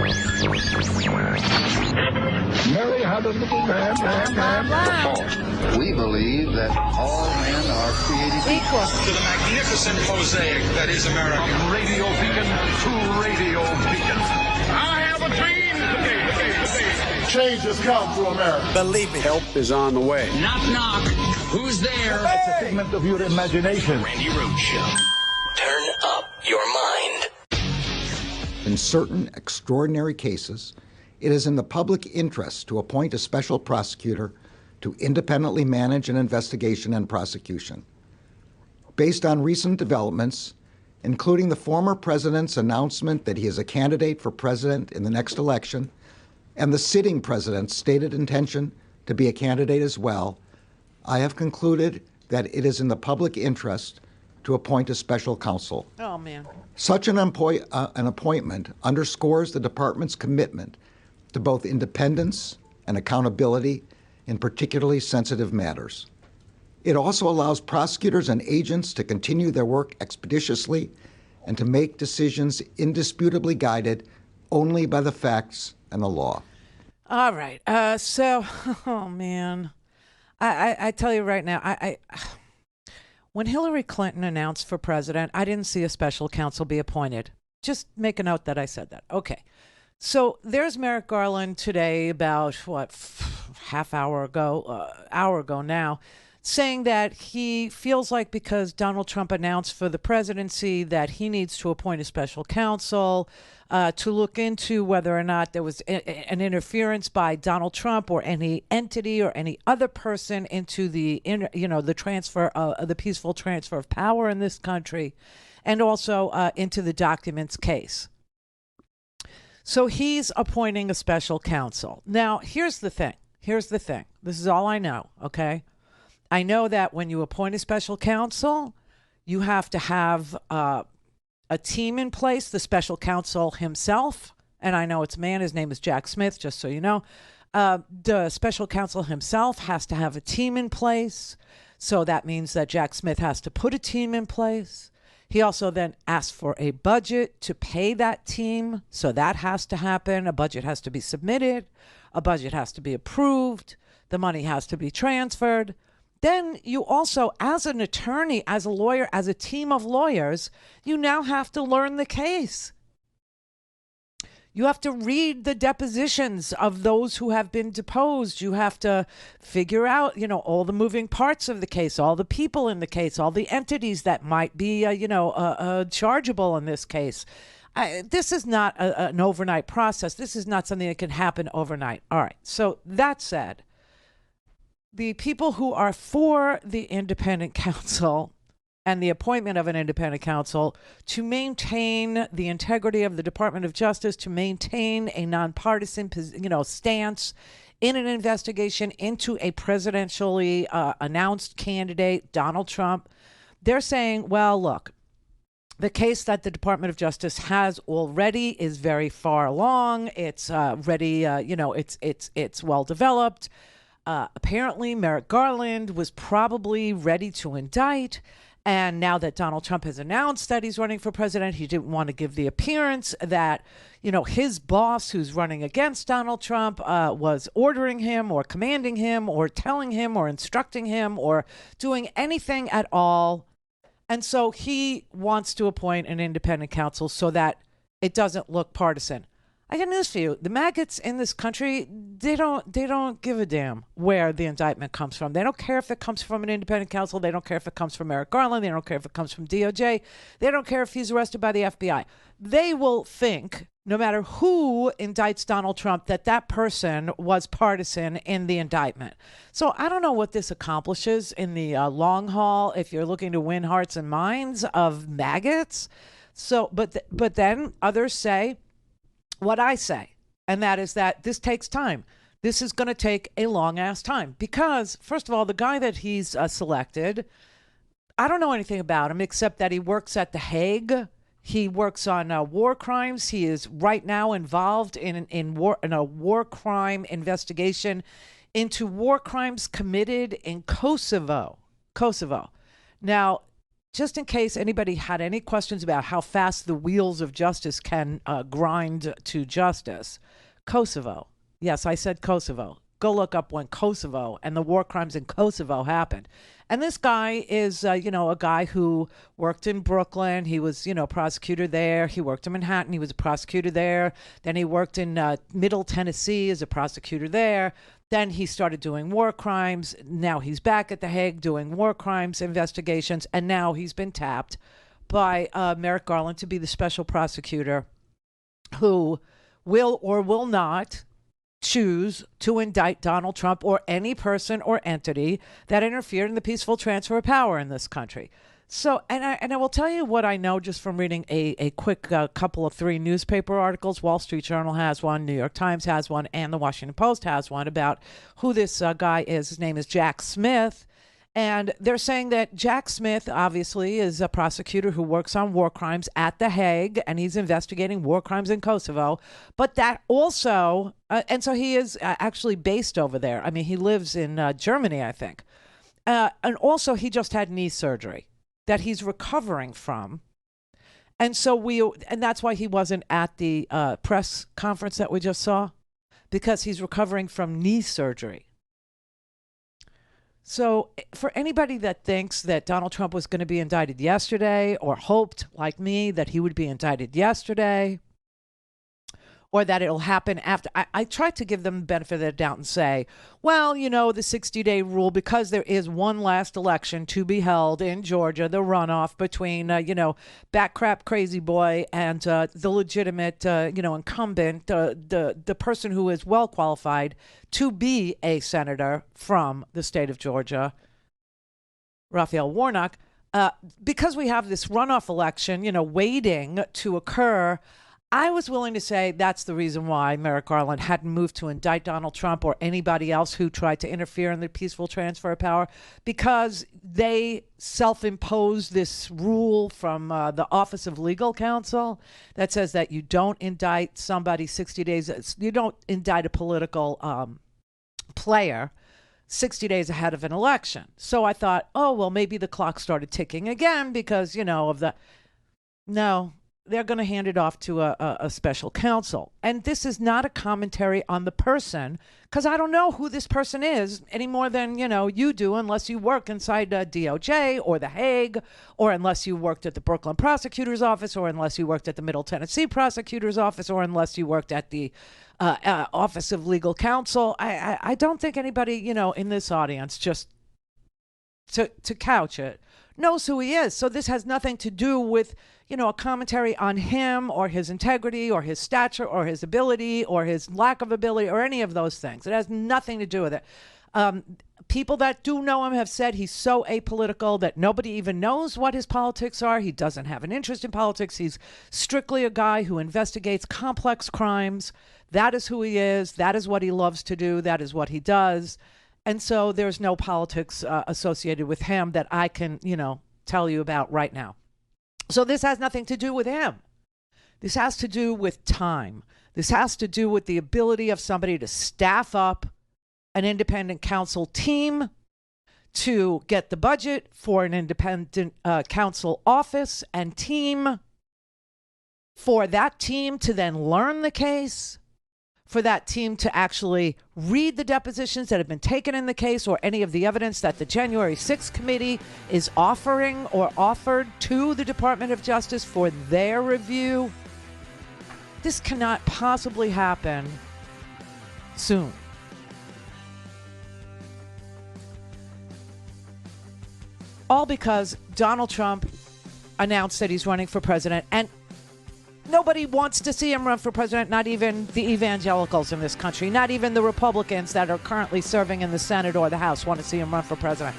Mary had a little man. We believe that all men are created equal. To the magnificent mosaic that is America. From radio beacon to radio beacon. I have a dream. Change has come to America. Believe me. Help is on the way. Knock, knock. Who's there? It's a figment of your imagination. Randi Rhodes Show. Turn up your mind. In certain extraordinary cases, it is in the public interest to appoint a special prosecutor to independently manage an investigation and prosecution. Based on recent developments, including the former president's announcement that he is a candidate for president in the next election, and the sitting president's stated intention to be a candidate as well, I have concluded that it is in the public interest to appoint a special counsel. Oh, man. Such an appointment underscores the department's commitment to both independence and accountability in particularly sensitive matters. It also allows prosecutors and agents to continue their work expeditiously and to make decisions indisputably guided only by the facts and the law. All right. Oh, man. I tell you right now, when Hillary Clinton announced for president, I didn't see a special counsel be appointed. Just make a note that I said that. Okay. So there's Merrick Garland today about, hour ago now, saying that he feels like because Donald Trump announced for the presidency that he needs to appoint a special counsel to look into whether or not there was an interference by Donald Trump or any entity or any other person into the transfer, the peaceful transfer of power in this country, and also into the documents case. So he's appointing a special counsel. Now, here's the thing. This is all I know, okay? I know that when you appoint a special counsel, you have to have a team in place, the special counsel himself, and I know it's a man, his name is Jack Smith, just so you know. The special counsel himself has to have a team in place, so that means that Jack Smith has to put a team in place. He also then asks for a budget to pay that team, so that has to happen. A budget has to be submitted. A budget has to be approved. The money has to be transferred. Then you also, as an attorney, as a lawyer, as a team of lawyers, you now have to learn the case. You have to read the depositions of those who have been deposed. You have to figure out, all the moving parts of the case, all the people in the case, all the entities that might be, chargeable in this case. This is not an overnight process. This is not something that can happen overnight. All right. So that said, the people who are for the independent counsel and the appointment of an independent counsel to maintain the integrity of the Department of Justice, to maintain a nonpartisan, stance in an investigation into a presidentially announced candidate, Donald Trump, they're saying, well, look, the case that the Department of Justice has already is very far along. It's ready, it's well developed. Apparently, Merrick Garland was probably ready to indict. And now that Donald Trump has announced that he's running for president, he didn't want to give the appearance that, his boss who's running against Donald Trump was ordering him or commanding him or telling him or instructing him or doing anything at all. And so he wants to appoint an independent counsel so that it doesn't look partisan. I got news for you. The maggots in this country, they don't give a damn where the indictment comes from. They don't care if it comes from an independent counsel. They don't care if it comes from Merrick Garland. They don't care if it comes from DOJ. They don't care if he's arrested by the FBI. They will think, no matter who indicts Donald Trump, that person was partisan in the indictment. So I don't know what this accomplishes in the long haul if you're looking to win hearts and minds of maggots. So, but then others say what I say, and that is that this takes time. This is going to take a long ass time because, first of all, the guy that he's selected, I don't know anything about him except that he works at The Hague. He works on war crimes. He is right now involved in a war crime investigation into war crimes committed in Kosovo. Now, just in case anybody had any questions about how fast the wheels of justice can grind to justice, Kosovo. Yes, I said Kosovo. Go look up when Kosovo and the war crimes in Kosovo happened. And this guy is, a guy who worked in Brooklyn. He was, prosecutor there. He worked in Manhattan. He was a prosecutor there. Then he worked in Middle Tennessee as a prosecutor there. Then he started doing war crimes. Now he's back at The Hague doing war crimes investigations. And now he's been tapped by Merrick Garland to be the special prosecutor who will or will not choose to indict Donald Trump or any person or entity that interfered in the peaceful transfer of power in this country. So, and I will tell you what I know just from reading a quick couple of 3 newspaper articles. Wall Street Journal has one, New York Times has one, and the Washington Post has one about who this guy is. His name is Jack Smith. And they're saying that Jack Smith, obviously, is a prosecutor who works on war crimes at The Hague, and he's investigating war crimes in Kosovo. But that also, and so he is actually based over there. I mean, he lives in Germany, I think. And also, he just had knee surgery that he's recovering from. And so and that's why he wasn't at the press conference that we just saw, because he's recovering from knee surgery. So for anybody that thinks that Donald Trump was going to be indicted yesterday, or hoped, like me, that he would be indicted yesterday, or that it'll happen after, I tried to give them the benefit of the doubt and say, well, the 60-day rule, because there is one last election to be held in Georgia, the runoff between, back crap crazy boy and the legitimate, incumbent, the person who is well qualified to be a senator from the state of Georgia, Raphael Warnock. Because we have this runoff election, waiting to occur, I was willing to say that's the reason why Merrick Garland hadn't moved to indict Donald Trump or anybody else who tried to interfere in the peaceful transfer of power, because they self-imposed this rule from the Office of Legal Counsel that says that you don't indict somebody 60 days, you don't indict a political player 60 days ahead of an election. So I thought, oh, well, maybe the clock started ticking again because, of the... No. They're going to hand it off to a special counsel. And this is not a commentary on the person, because I don't know who this person is any more than, you do, unless you work inside DOJ or The Hague, or unless you worked at the Brooklyn prosecutor's office, or unless you worked at the Middle Tennessee prosecutor's office, or unless you worked at the Office of Legal Counsel. I don't think anybody, in this audience, just to couch it, knows who he is. So this has nothing to do with, a commentary on him or his integrity or his stature or his ability or his lack of ability or any of those things. It has nothing to do with it. People that do know him have said he's so apolitical that nobody even knows what his politics are. He doesn't have an interest in politics. He's strictly a guy who investigates complex crimes. That is who he is. That is what he loves to do. That is what he does. And so there's no politics associated with him that I can, tell you about right now. So this has nothing to do with him. This has to do with time. This has to do with the ability of somebody to staff up an independent counsel team, to get the budget for an independent counsel office and team, for that team to then learn the case, for that team to actually read the depositions that have been taken in the case or any of the evidence that the January 6th committee is offering or offered to the Department of Justice for their review. This cannot possibly happen soon. All because Donald Trump announced that he's running for president, and nobody wants to see him run for president, not even the evangelicals in this country, not even the Republicans that are currently serving in the Senate or the House want to see him run for president.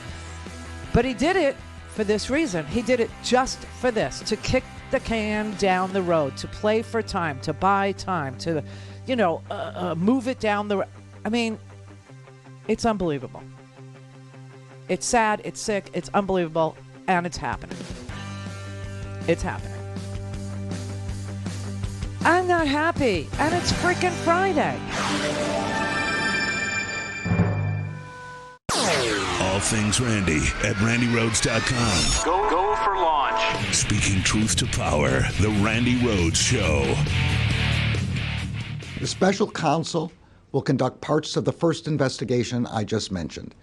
But he did it for this reason. He did it just for this, to kick the can down the road, to play for time, to buy time, to, move it down the road. I mean, it's unbelievable. It's sad, it's sick, it's unbelievable, and it's happening. It's happening. I'm not happy, and it's freaking Friday. All things Randi at RandiRhodes.com. Go for launch. Speaking truth to power, the Randi Rhodes Show. The special counsel will conduct parts of the first investigation I just mentioned.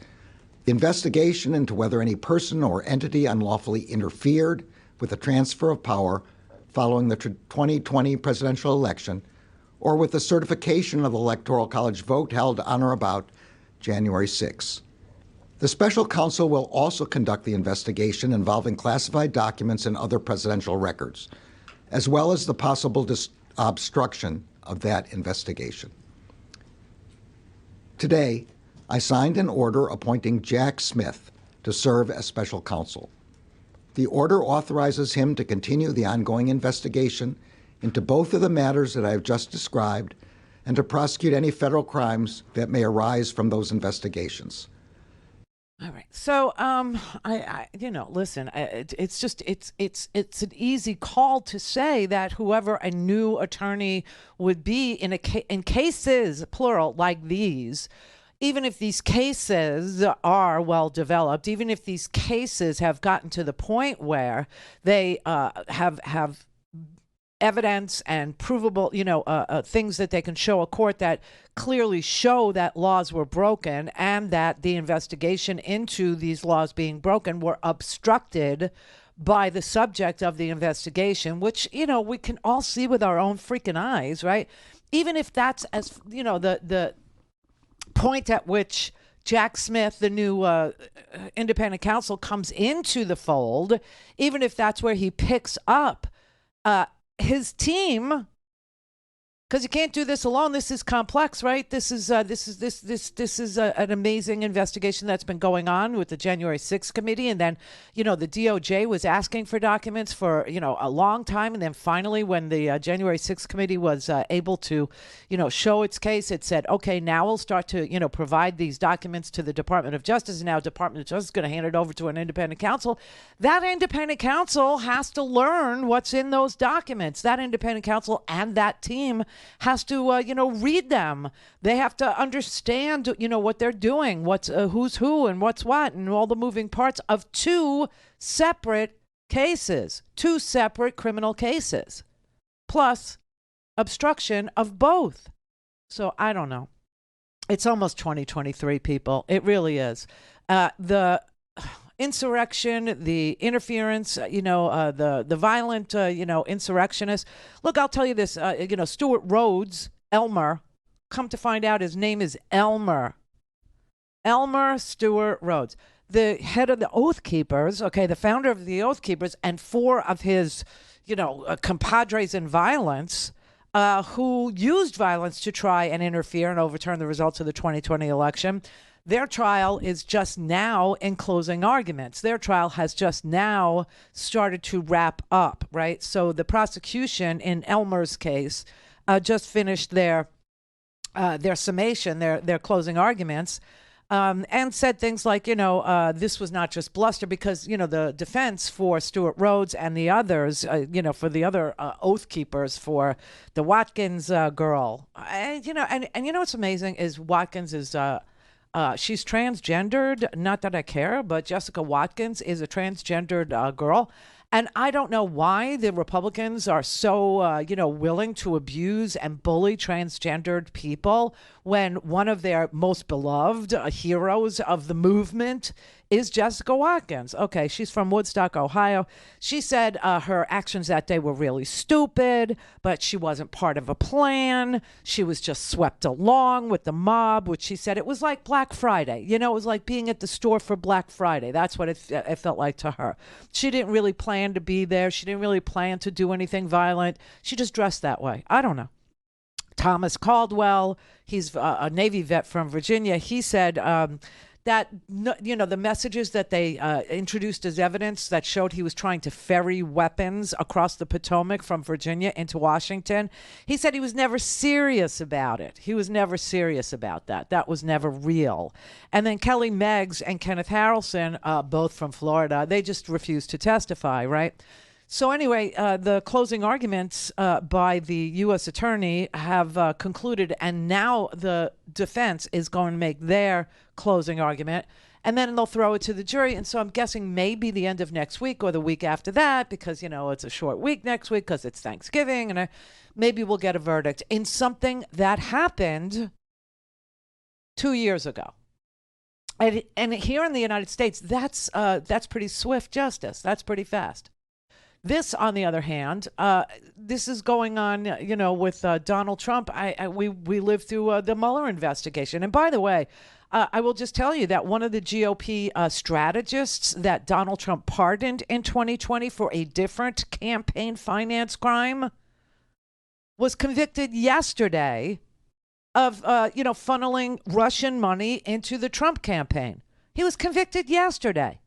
The investigation into whether any person or entity unlawfully interfered with the transfer of power following the 2020 presidential election, or with the certification of the Electoral College vote held on or about January 6. The special counsel will also conduct the investigation involving classified documents and other presidential records, as well as the possible obstruction of that investigation. Today, I signed an order appointing Jack Smith to serve as special counsel. The order authorizes him to continue the ongoing investigation into both of the matters that I have just described and to prosecute any federal crimes that may arise from those investigations. All right. So, listen, it's an easy call to say that whoever a new attorney would be in cases, plural, like these, even if these cases are well developed, even if these cases have gotten to the point where they have evidence and provable, things that they can show a court that clearly show that laws were broken and that the investigation into these laws being broken were obstructed by the subject of the investigation, which, we can all see with our own freaking eyes, right? Even if that's the point at which Jack Smith, the new independent counsel, comes into the fold, even if that's where he picks up his team, because you can't do this alone. This is complex, right? This is an amazing investigation that's been going on with the January 6th committee, and then the DOJ was asking for documents for a long time, and then finally, when the January 6th committee was able to show its case, it said, okay, now we'll start to provide these documents to the Department of Justice, and now Department of Justice is going to hand it over to an independent counsel. That independent counsel has to learn what's in those documents. That independent counsel and that team has to, read them. They have to understand, what they're doing, what's who's who and what's what, and all the moving parts of two separate cases, two separate criminal cases, plus obstruction of both. So I don't know. It's almost 2023, people. It really is. The insurrection, the interference, the violent, insurrectionists. Look, I'll tell you this, Stuart Rhodes, Elmer, come to find out his name is Elmer Stuart Rhodes, the head of the Oath Keepers, okay, the founder of the Oath Keepers, and four of his, compadres in violence, who used violence to try and interfere and overturn the results of the 2020 election. Their trial is just now in closing arguments. Their trial has just now started to wrap up, right? So the prosecution in Elmer's case just finished their summation, their closing arguments, and said things like, this was not just bluster, because, the defense for Stuart Rhodes and the others, for the other Oath Keepers, for the Watkins girl, and what's amazing is Watkins is... she's transgendered. Not that I care, but Jessica Watkins is a transgendered girl. And I don't know why the Republicans are so, willing to abuse and bully transgendered people when one of their most beloved heroes of the movement is Jessica Watkins. Okay, she's from Woodstock, Ohio. She said her actions that day were really stupid, but she wasn't part of a plan. She was just swept along with the mob, which she said it was like Black Friday. It was like being at the store for Black Friday. That's what it felt like to her. She didn't really plan to be there. She didn't really plan to do anything violent. She just dressed that way. I don't know. Thomas Caldwell, he's a Navy vet from Virginia. He said that, the messages that they introduced as evidence that showed he was trying to ferry weapons across the Potomac from Virginia into Washington, he said he was never serious about it. He was never serious about that. That was never real. And then Kelly Meggs and Kenneth Harrelson, both from Florida, they just refused to testify, right? So anyway, the closing arguments by the U.S. attorney have concluded, and now the defense is going to make their closing argument. and then they'll throw it to the jury. And so I'm guessing maybe the end of next week or the week after that, because, it's a short week next week because it's Thanksgiving, and maybe we'll get a verdict in something that happened 2 years ago. And here in the United States, that's pretty swift justice. That's pretty fast. This, on the other hand, this is going on, with Donald Trump. We lived through the Mueller investigation. And by the way, I will just tell you that one of the GOP strategists that Donald Trump pardoned in 2020 for a different campaign finance crime was convicted yesterday of, funneling Russian money into the Trump campaign. He was convicted yesterday.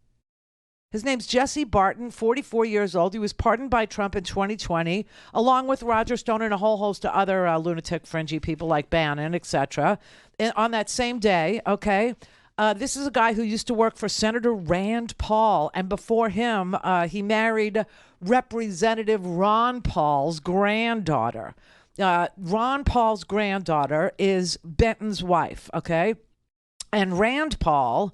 His name's Jesse Barton, 44 years old. He was pardoned by Trump in 2020, along with Roger Stone and a whole host of other lunatic, fringy people like Bannon, etc. On that same day, okay? This is a guy who used to work for Senator Rand Paul, and before him, he married Representative Ron Paul's granddaughter. Ron Paul's granddaughter is Benton's wife, okay? And Rand Paul,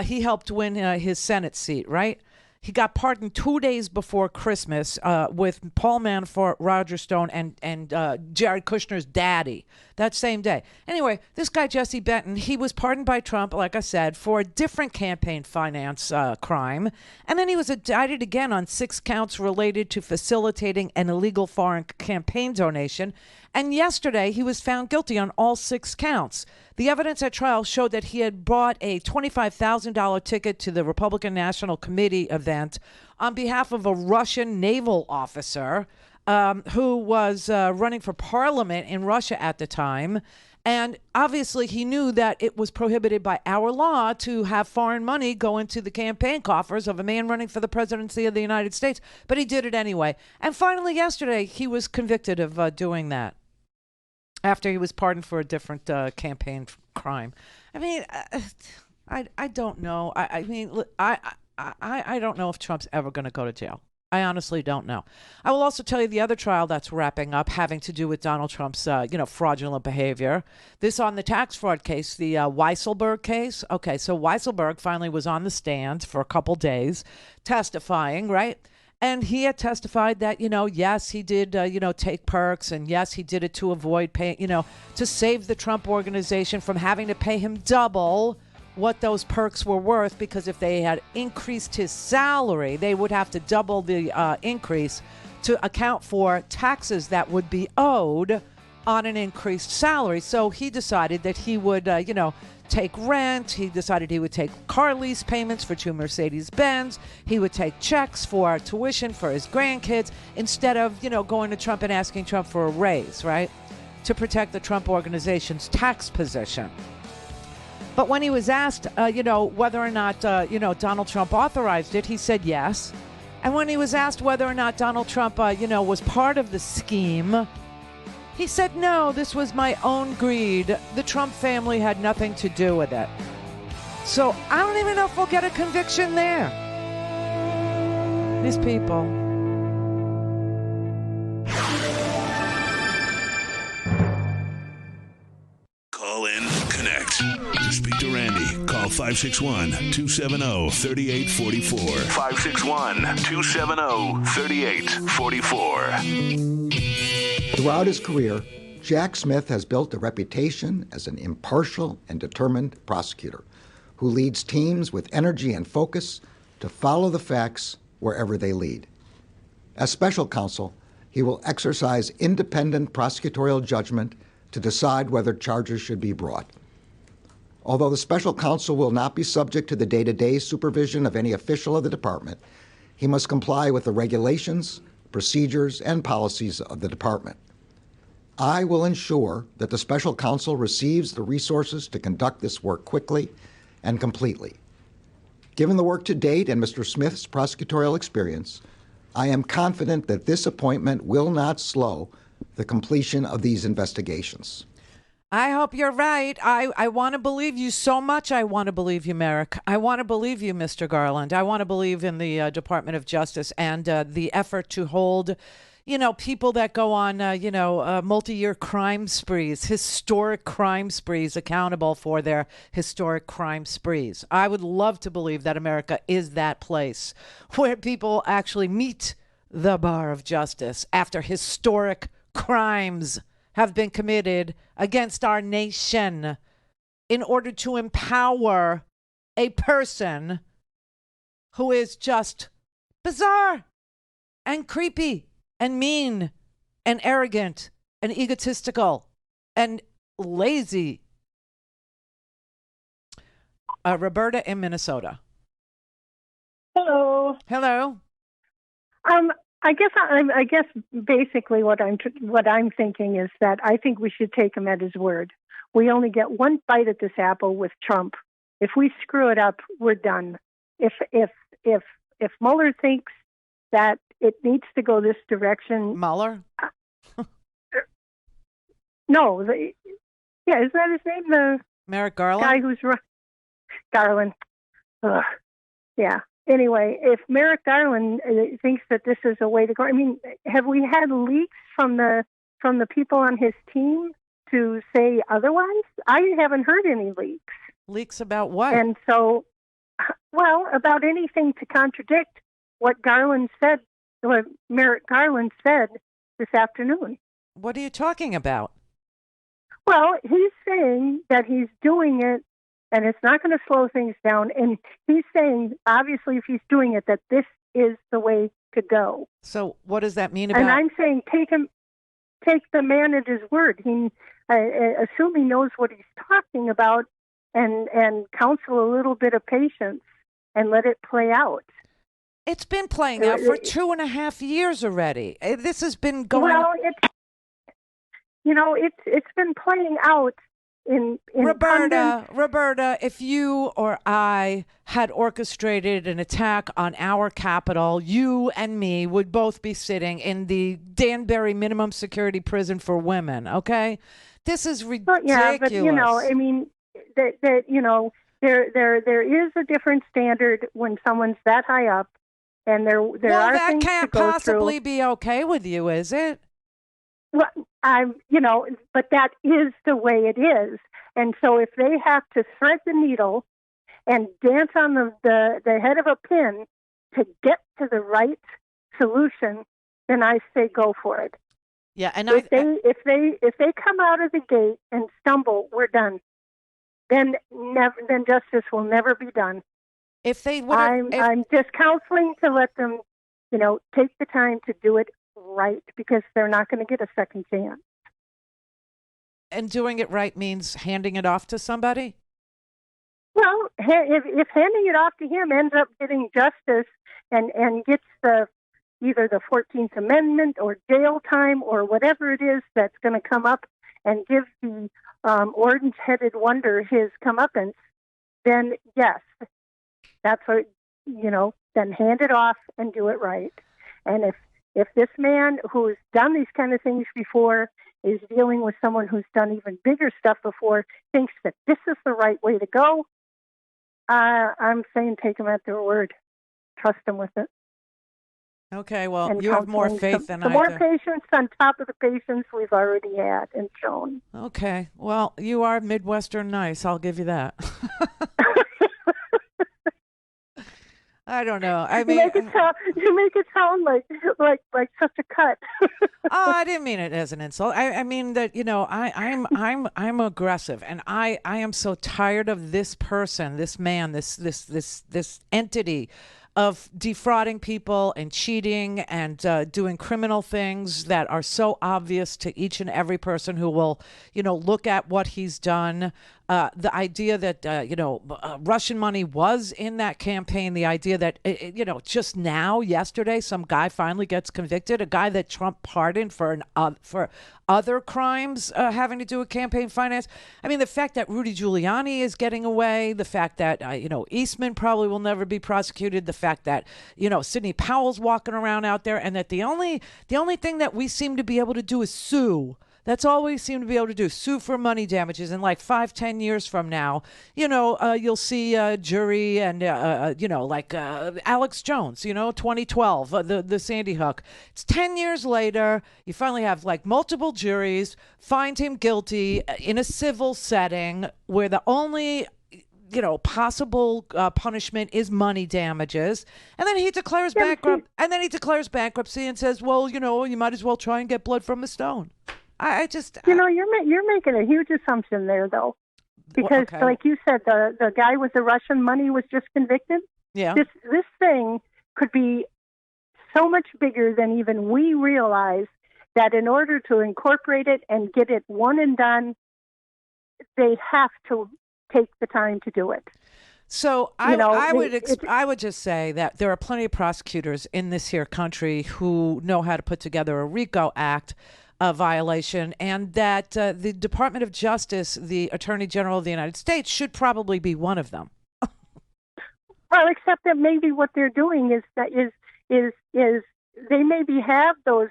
he helped win his Senate seat, right? He got pardoned 2 days before Christmas with Paul Manafort, Roger Stone, and Jared Kushner's daddy that same day. Anyway, this guy, Jesse Benton, he was pardoned by Trump, like I said, for a different campaign finance crime. And then he was indicted again on 6 counts related to facilitating an illegal foreign campaign donation. And yesterday, he was found guilty on all 6 counts. The evidence at trial showed that he had bought a $25,000 ticket to the Republican National Committee event on behalf of a Russian naval officer who was running for parliament in Russia at the time. And obviously, he knew that it was prohibited by our law to have foreign money go into the campaign coffers of a man running for the presidency of the United States. But he did it anyway. And finally, yesterday, he was convicted of doing that, after he was pardoned for a different campaign crime. I mean, I don't know. I don't know if Trump's ever going to go to jail. I honestly don't know. I will also tell you the other trial that's wrapping up, having to do with Donald Trump's, fraudulent behavior. This on the tax fraud case, the Weisselberg case. Okay, so Weisselberg finally was on the stand for a couple days testifying, right? And he had testified that, yes, he did, take perks. And yes, he did it to avoid paying, to save the Trump organization from having to pay him double what those perks were worth, because if they had increased his salary, they would have to double the increase to account for taxes that would be owed on an increased salary. So he decided that he would, take rent. He decided he would take car lease payments for 2 Mercedes-Benz. He would take checks for tuition for his grandkids instead of, going to Trump and asking Trump for a raise, right, to protect the Trump organization's tax position. But when he was asked, whether or not, Donald Trump authorized it, he said yes. And when he was asked whether or not Donald Trump, was part of the scheme, he said, no, this was my own greed. The Trump family had nothing to do with it. So I don't even know if we'll get a conviction there. These people. Call in, connect. To speak to Randi, call 561-270-3844. 561-270-3844. Throughout his career, Jack Smith has built a reputation as an impartial and determined prosecutor who leads teams with energy and focus to follow the facts wherever they lead. As special counsel, he will exercise independent prosecutorial judgment to decide whether charges should be brought. Although the special counsel will not be subject to the day-to-day supervision of any official of the department, he must comply with the regulations, procedures, and policies of the department. I will ensure that the special counsel receives the resources to conduct this work quickly and completely. Given the work to date and Mr. Smith's prosecutorial experience, I am confident that this appointment will not slow the completion of these investigations. I hope you're right. I want to believe you so much. I want to believe you, Merrick. I want to believe you, Mr. Garland. I want to believe in the Department of Justice and the effort to hold, people that go on, multi-year crime sprees, historic crime sprees, accountable for their historic crime sprees. I would love to believe that America is that place where people actually meet the bar of justice after historic crimes have been committed against our nation in order to empower a person who is just bizarre and creepy and mean and arrogant and egotistical and lazy. Roberta in Minnesota. Hello. Hello. I guess basically what I'm thinking is that I think we should take him at his word. We only get one bite at this apple with Trump. If we screw it up, we're done. If Mueller thinks that it needs to go this direction, Mueller? No, is that his name? The Merrick Garland? guy who's Garland. Ugh. Yeah. Anyway, if Merrick Garland thinks that this is a way to go, I mean, have we had leaks from the people on his team to say otherwise? I haven't heard any leaks. Leaks about what? And so, well, about anything to contradict what Garland said, what Merrick Garland said this afternoon. What are you talking about? Well, he's saying that he's doing it and it's not going to slow things down. And he's saying, obviously, if he's doing it, that this is the way to go. So what does that mean about... And I'm saying take the man at his word. He assume he knows what he's talking about and counsel a little bit of patience and let it play out. It's been playing out for 2.5 years already. This has been going... Well, it's been playing out in Roberta, if you or I had orchestrated an attack on our Capitol, you and me would both be sitting in the Danbury minimum security prison for women, okay? This is ridiculous. Yeah, but, I mean, there is a different standard when someone's that high up, and there are that things can't to go possibly through. be okay with you, is it? Well, but that is the way it is. And so if they have to thread the needle and dance on the head of a pin to get to the right solution, then I say go for it. Yeah, and if they come out of the gate and stumble, we're done. Then justice will never be done. I'm just counseling to let them, take the time to do it right, because they're not going to get a second chance. And doing it right means handing it off to somebody? Well, if handing it off to him ends up getting justice and gets either the 14th Amendment or jail time or whatever it is that's going to come up and give the orange-headed wonder his comeuppance, then yes, that's what, then hand it off and do it right. And if this man who's done these kind of things before is dealing with someone who's done even bigger stuff before, thinks that this is the right way to go, I'm saying take them at their word. Trust them with it. Okay, well, And you have more faith than I do. more patience on top of the patience we've already had and shown. Okay, well, you are Midwestern nice. I'll give you that. I don't know. I mean, you make it sound like such a cut. Oh, I didn't mean it as an insult. I mean that I'm aggressive, and I am so tired of this person, this man, this entity of defrauding people and cheating and doing criminal things that are so obvious to each and every person who will, look at what he's done. The idea that, Russian money was in that campaign, the idea that, just now, yesterday, some guy finally gets convicted, a guy that Trump pardoned for other crimes having to do with campaign finance. I mean, the fact that Rudy Giuliani is getting away, the fact that, Eastman probably will never be prosecuted, the fact that, Sidney Powell's walking around out there, and that the only thing that we seem to be able to do is sue. That's all we seem to be able to do. Sue for money damages. And like 5-10 years from now, you'll see a jury and, like Alex Jones, 2012, the Sandy Hook. It's 10 years later. You finally have like multiple juries find him guilty in a civil setting where the only possible punishment is money damages, and then he declares bankruptcy and says, well, you might as well try and get blood from a stone. I just you're making a huge assumption there, though, because like you said, the guy with the Russian money was just convicted. Yeah, this thing could be so much bigger than even we realize. That in order to incorporate it and get it one and done, they have to take the time to do it. So I would just say that there are plenty of prosecutors in this here country who know how to put together a RICO Act violation, and that the Department of Justice, the Attorney General of the United States, should probably be one of them. Well, except that maybe what they're doing is they maybe have those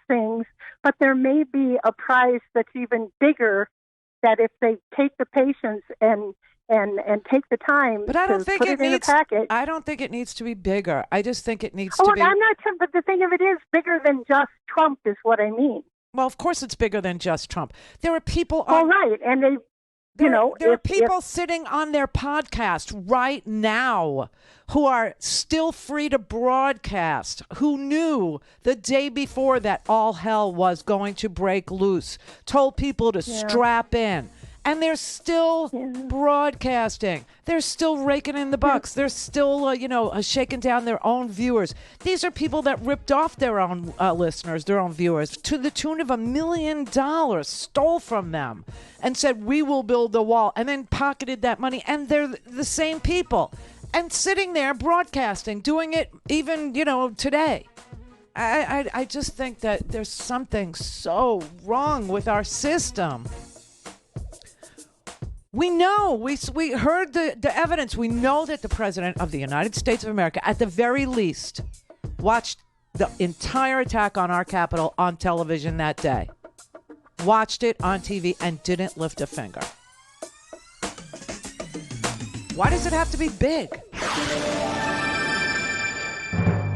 things, but there may be a prize that's even bigger. That if they take the patience and take the time but I don't to think put it in a package. I don't think it needs to be bigger. I just think it needs to be. I'm not sure, but the thing of it is bigger than just Trump is what I mean. Well, of course it's bigger than just Trump. There are people. All right, and they. There are people sitting on their podcast right now who are still free to broadcast, who knew the day before that all hell was going to break loose, told people to strap in. And they're still broadcasting. They're still raking in the bucks. They're still, shaking down their own viewers. These are people that ripped off their own listeners, their own viewers, to the tune of $1 million, stole from them, and said, we will build the wall, and then pocketed that money. And they're the same people. And sitting there broadcasting, doing it even, today. I just think that there's something so wrong with our system. We know, we heard the evidence. We know that the President of the United States of America, at the very least, watched the entire attack on our Capitol on television that day. Watched it on TV and didn't lift a finger. Why does it have to be big?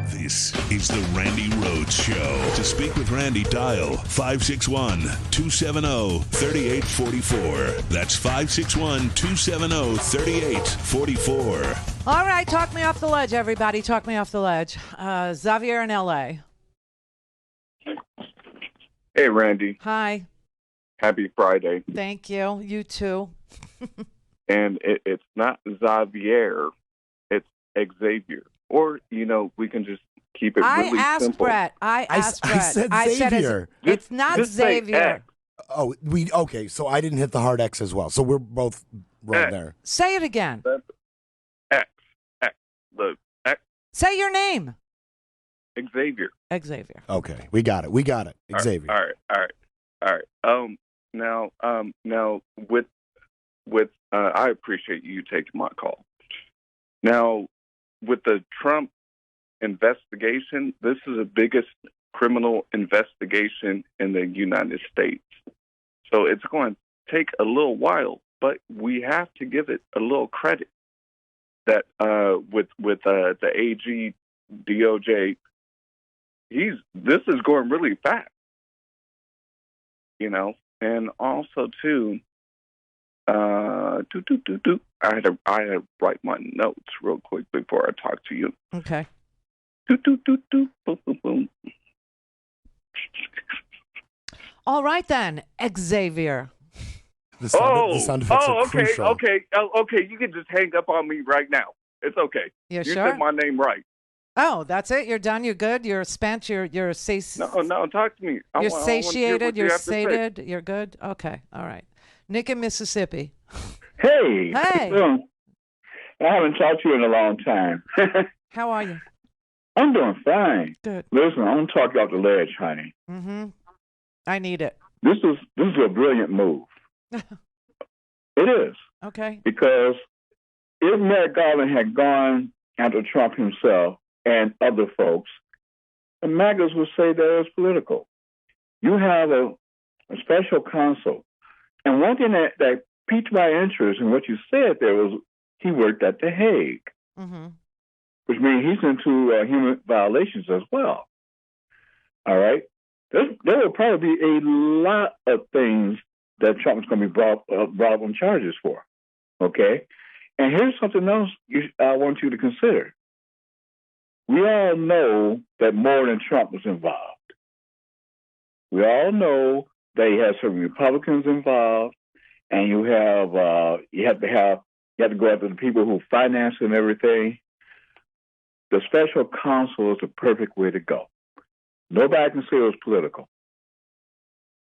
This is the Randi Rhodes Show. To speak with Randi, dial 561-270-3844. That's 561-270-3844. All right, talk me off the ledge, everybody. Talk me off the ledge. Xavier in L.A. Hey, Randi. Hi. Happy Friday. Thank you. You too. And it's not Xavier, it's Xavier. Or, we can just keep it really simple. I asked Brett. I said Xavier. It's not Xavier. Oh, okay, so I didn't hit the hard X as well. So we're both wrong there. Say it again. X. The X. Say your name. Xavier. Xavier. Okay, we got it. Xavier. All right. Now, with I appreciate you taking my call. Now, with the Trump investigation, this is the biggest criminal investigation in the United States. So it's going to take a little while, but we have to give it a little credit that with the AG DOJ, this is going really fast, and also too. I had to write my notes real quick before I talk to you. Okay. Boom, boom, boom. All right then, Xavier. The sound effects are okay, crucial. okay. You can just hang up on me right now. It's okay. You sure? sure? Said my name right. Oh, that's it. You're done. You're good. You're spent. You're No, talk to me. You're satiated. You're sated. You're good. Okay. All right. Nick in Mississippi. Hey. Hey. I haven't talked to you in a long time. How are you? I'm doing fine. Good. Listen, I'm going to talk you off the ledge, honey. Mm-hmm. I need it. This is a brilliant move. It is. Okay. Because if Merrick Garland had gone after Trump himself and other folks, the MAGAs would say that it's political. You have a a special counsel. And one thing that piqued my interest in what you said there was he worked at The Hague, which means he's into human violations as well. All right? There will probably be a lot of things that Trump is going to be brought up on charges for. Okay? And here's something else I want you to consider. We all know that more than Trump was involved. We all know that he has some Republicans involved, and you have to go after the people who finance and everything. The special counsel is the perfect way to go. Nobody can say it was political.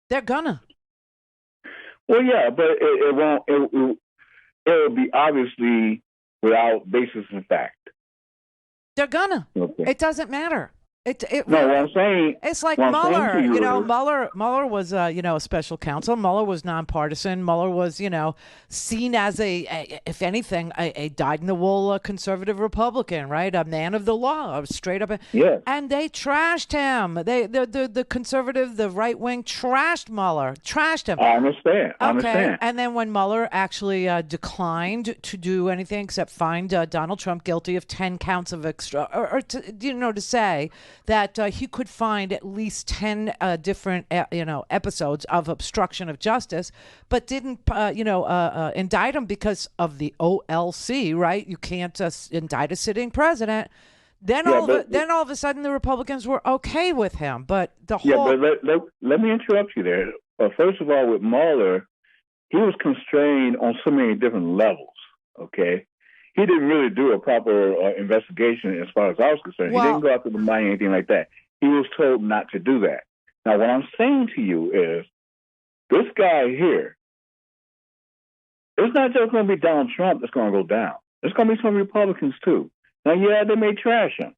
They're gonna. Well, yeah, but it won't. It will be obviously without basis in fact. They're gonna. Okay. It doesn't matter. No, what I'm saying. It's like Mueller. Mueller was, a special counsel. Mueller was nonpartisan. Mueller was, seen as if anything, a dyed-in-the-wool conservative Republican, right? A man of the law, straight up. Yeah. And they trashed him. The conservative, the right wing, trashed Mueller, trashed him. I understand. Okay. And then when Mueller actually declined to do anything except find Donald Trump guilty of 10 counts of to say that he could find at least 10 different, episodes of obstruction of justice, but didn't, indict him because of the OLC, right? You can't indict a sitting president. Then all of a sudden the Republicans were okay with him, but let me interrupt you there. First of all, with Mueller, he was constrained on so many different levels. Okay. He didn't really do a proper investigation as far as I was concerned. He didn't go after the money or anything like that. He was told not to do that. Now, what I'm saying to you is this guy here, it's not just going to be Donald Trump that's going to go down. There's going to be some Republicans, too. Now, yeah, they may trash him.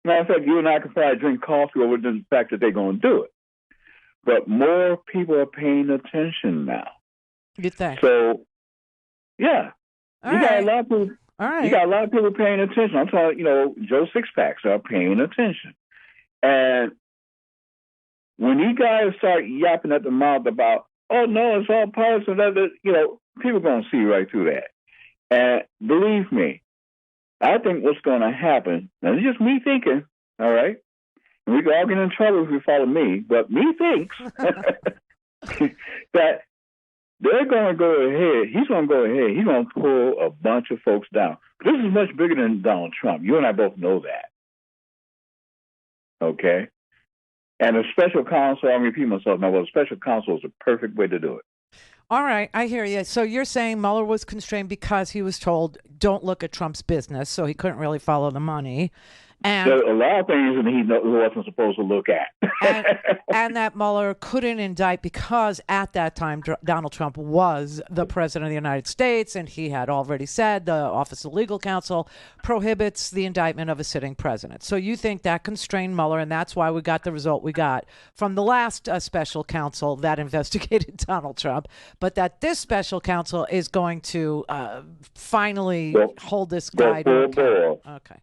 Matter of fact, you and I can probably drink coffee over the fact that they're going to do it. But more people are paying attention now. You think? So, yeah. You got a lot of people. All right. You got a lot of people paying attention. I'm talking, Joe Sixpacks are paying attention. And when you guys start yapping at the mouth about, oh no, it's all partisan, people are going to see right through that. And believe me, I think what's going to happen, now it's just me thinking, all right? And we can all get in trouble if you follow me, but me thinks that they're going to go ahead. He's going to go ahead. He's going to pull a bunch of folks down. This is much bigger than Donald Trump. You and I both know that. Okay? And a special counsel, I'm repeating myself now, but a special counsel is the perfect way to do it. All right, I hear you. So you're saying Mueller was constrained because he was told, don't look at Trump's business, so he couldn't really follow the money. And there's a lot of things that he wasn't supposed to look at. and that Mueller couldn't indict because at that time Donald Trump was the president of the United States, and he had already said the Office of Legal Counsel prohibits the indictment of a sitting president. So you think that constrained Mueller, and that's why we got the result we got from the last special counsel that investigated Donald Trump, but that this special counsel is going to finally hold this guy to account. Okay.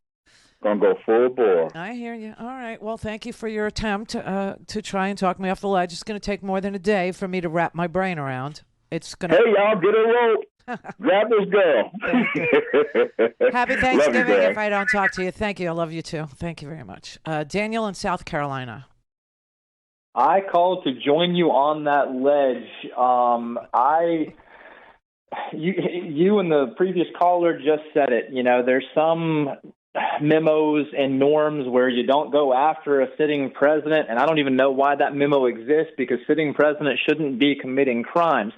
Going to go full bore. I hear you. All right. Well, thank you for your attempt to try and talk me off the ledge. It's going to take more than a day for me to wrap my brain around. It's going to. Hey, y'all, get a rope. Grab this girl. Happy Thanksgiving if I don't talk to you. Thank you. I love you, too. Thank you very much. Daniel in South Carolina. I called to join you on that ledge. You and the previous caller just said it. There's some memos and norms where you don't go after a sitting president, and I don't even know why that memo exists, because sitting president shouldn't be committing crimes.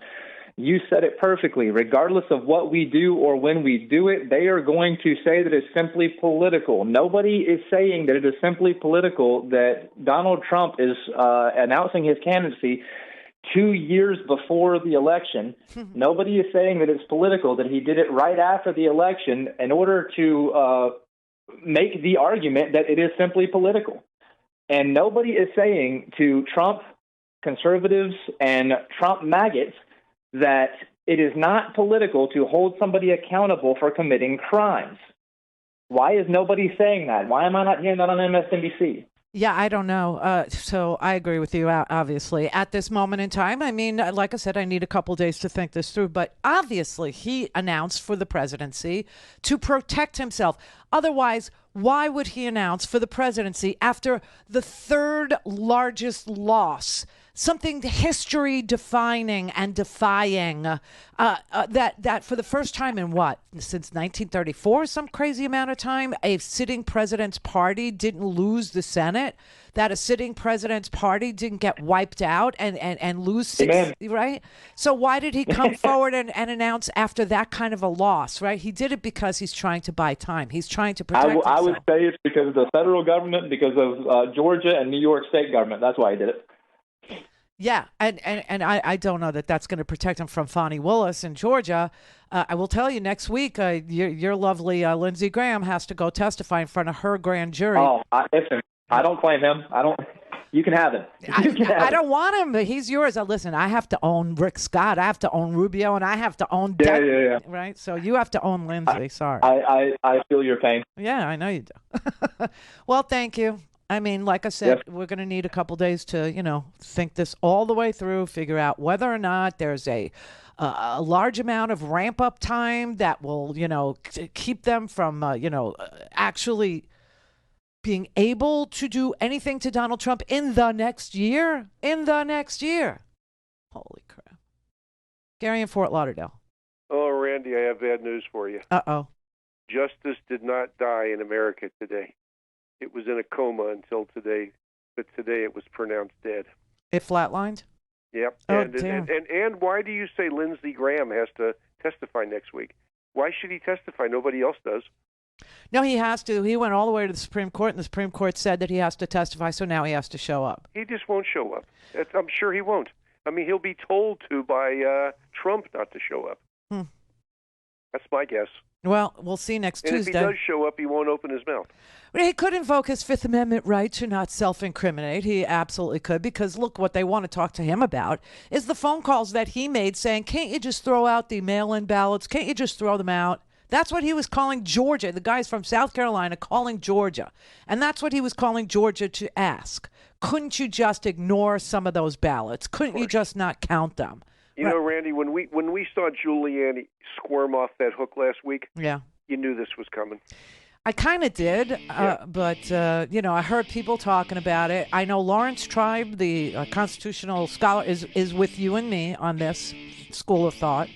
You said it perfectly. Regardless of what we do or when we do it, they are going to say that it's simply political. Nobody is saying that it is simply political, that Donald Trump is announcing his candidacy 2 years before the election. Nobody is saying that it's political, that he did it right after the election in order to make the argument that it is simply political. And nobody is saying to Trump conservatives and Trump maggots that it is not political to hold somebody accountable for committing crimes. Why is nobody saying that? Why am I not hearing that on MSNBC? Yeah, I don't know. So I agree with you, obviously. At this moment in time, I mean, like I said, I need a couple days to think this through. But obviously, he announced for the presidency to protect himself. Otherwise, why would he announce for the presidency after the third largest loss? Something history defining and defying that for the first time in since 1934, some crazy amount of time, a sitting president's party didn't lose the Senate, that a sitting president's party didn't get wiped out and lose six, right? So why did he come forward and announce after that kind of a loss, right? He did it because he's trying to buy time. He's trying to protect himself. I would say it's because of the federal government, because of Georgia and New York state government. That's why he did it. Yeah, and I don't know that that's going to protect him from Fani Willis in Georgia. I will tell you, next week, your lovely Lindsey Graham has to go testify in front of her grand jury. Oh, listen, I don't claim him. You can have him. I don't want him, but he's yours. Listen, I have to own Rick Scott. I have to own Rubio, and I have to own yeah. Right? So you have to own Lindsey. Sorry. I feel your pain. Yeah, I know you do. Well, thank you. I mean, like I said, We're going to need a couple days to, think this all the way through, figure out whether or not there's a large amount of ramp up time that will, keep them from, actually being able to do anything to Donald Trump in the next year. Holy crap. Gary in Fort Lauderdale. Oh, Randy, I have bad news for you. Uh-oh. Justice did not die in America today. It was in a coma until today, but today it was pronounced dead. It flatlined? Yep. Oh, and why do you say Lindsey Graham has to testify next week? Why should he testify? Nobody else does. No, he has to. He went all the way to the Supreme Court, and the Supreme Court said that he has to testify, so now he has to show up. He just won't show up. I'm sure he won't. I mean, he'll be told to by Trump not to show up. That's my guess. Well, we'll see next Tuesday. And if he does show up, he won't open his mouth. He could invoke his Fifth Amendment right to not self-incriminate. He absolutely could, because look, what they want to talk to him about is the phone calls that he made saying, can't you just throw out the mail-in ballots? Can't you just throw them out? That's what he was calling Georgia. The guy's from South Carolina calling Georgia. And that's what he was calling Georgia to ask. Couldn't you just ignore some of those ballots? Couldn't you just not count them? You know, Randy, when we saw Giuliani squirm off that hook last week, you knew this was coming. I kind of did, but, I heard people talking about it. I know Lawrence Tribe, the constitutional scholar, is with you and me on this school of thought.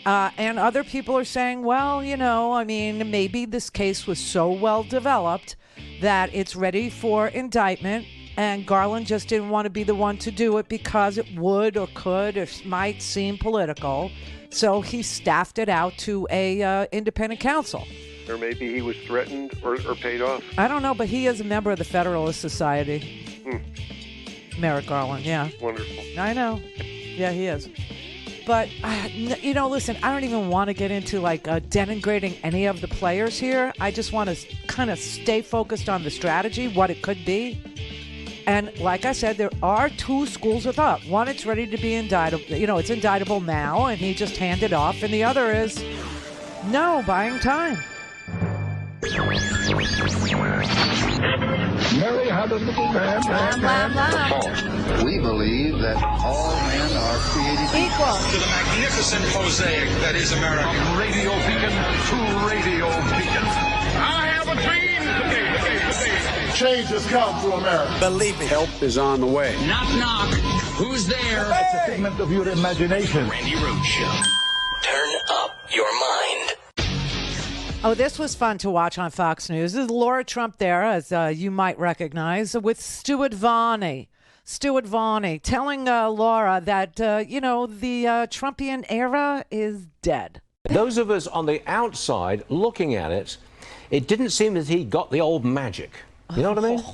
And other people are saying, well, maybe this case was so well developed that it's ready for indictment, and Garland just didn't want to be the one to do it because it would or could or might seem political. So he staffed it out to a independent counsel. Or maybe he was threatened or paid off. I don't know, but he is a member of the Federalist Society. Merrick Garland, yeah. Wonderful. I know. Yeah, he is. But, listen, I don't even want to get into, denigrating any of the players here. I just want to kind of stay focused on the strategy, what it could be. And like I said, there are two schools of thought. One, it's ready to be indictable. It's indictable now, and he just handed off. And the other is, no, buying time. Mary had a little man. We believe that all men are created equal to the magnificent mosaic that is America. From radio beacon to radio beacon. I have a dream today. Change has come to America. Believe me. Help is on the way. Knock, knock. Who's there? It's a figment of your imagination. Randi Rhodes Show. Turn up your mind. Oh, this was fun to watch on Fox News. This is Laura Trump there, as you might recognize, with Stuart Varney. Stuart Varney telling Laura that, the Trumpian era is dead. Those of us on the outside looking at it, it didn't seem that he got the old magic. You know what I mean?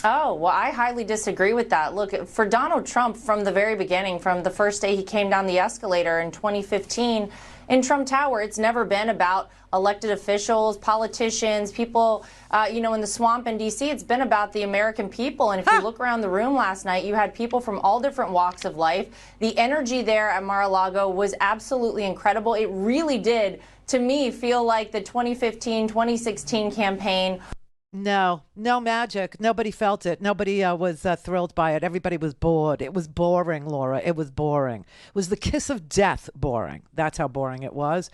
Oh, well, I highly disagree with that. Look, for Donald Trump, from the very beginning, from the first day he came down the escalator in 2015 in Trump Tower, it's never been about elected officials, politicians, people, in the swamp in D.C. It's been about the American people. And if you look around the room last night, you had people from all different walks of life. The energy there at Mar-a-Lago was absolutely incredible. It really did, to me, feel like the 2015-2016 campaign. No magic. Nobody felt it. Nobody was thrilled by it. Everybody was bored. It was boring, Laura. It was boring. It was the kiss of death boring. That's how boring it was.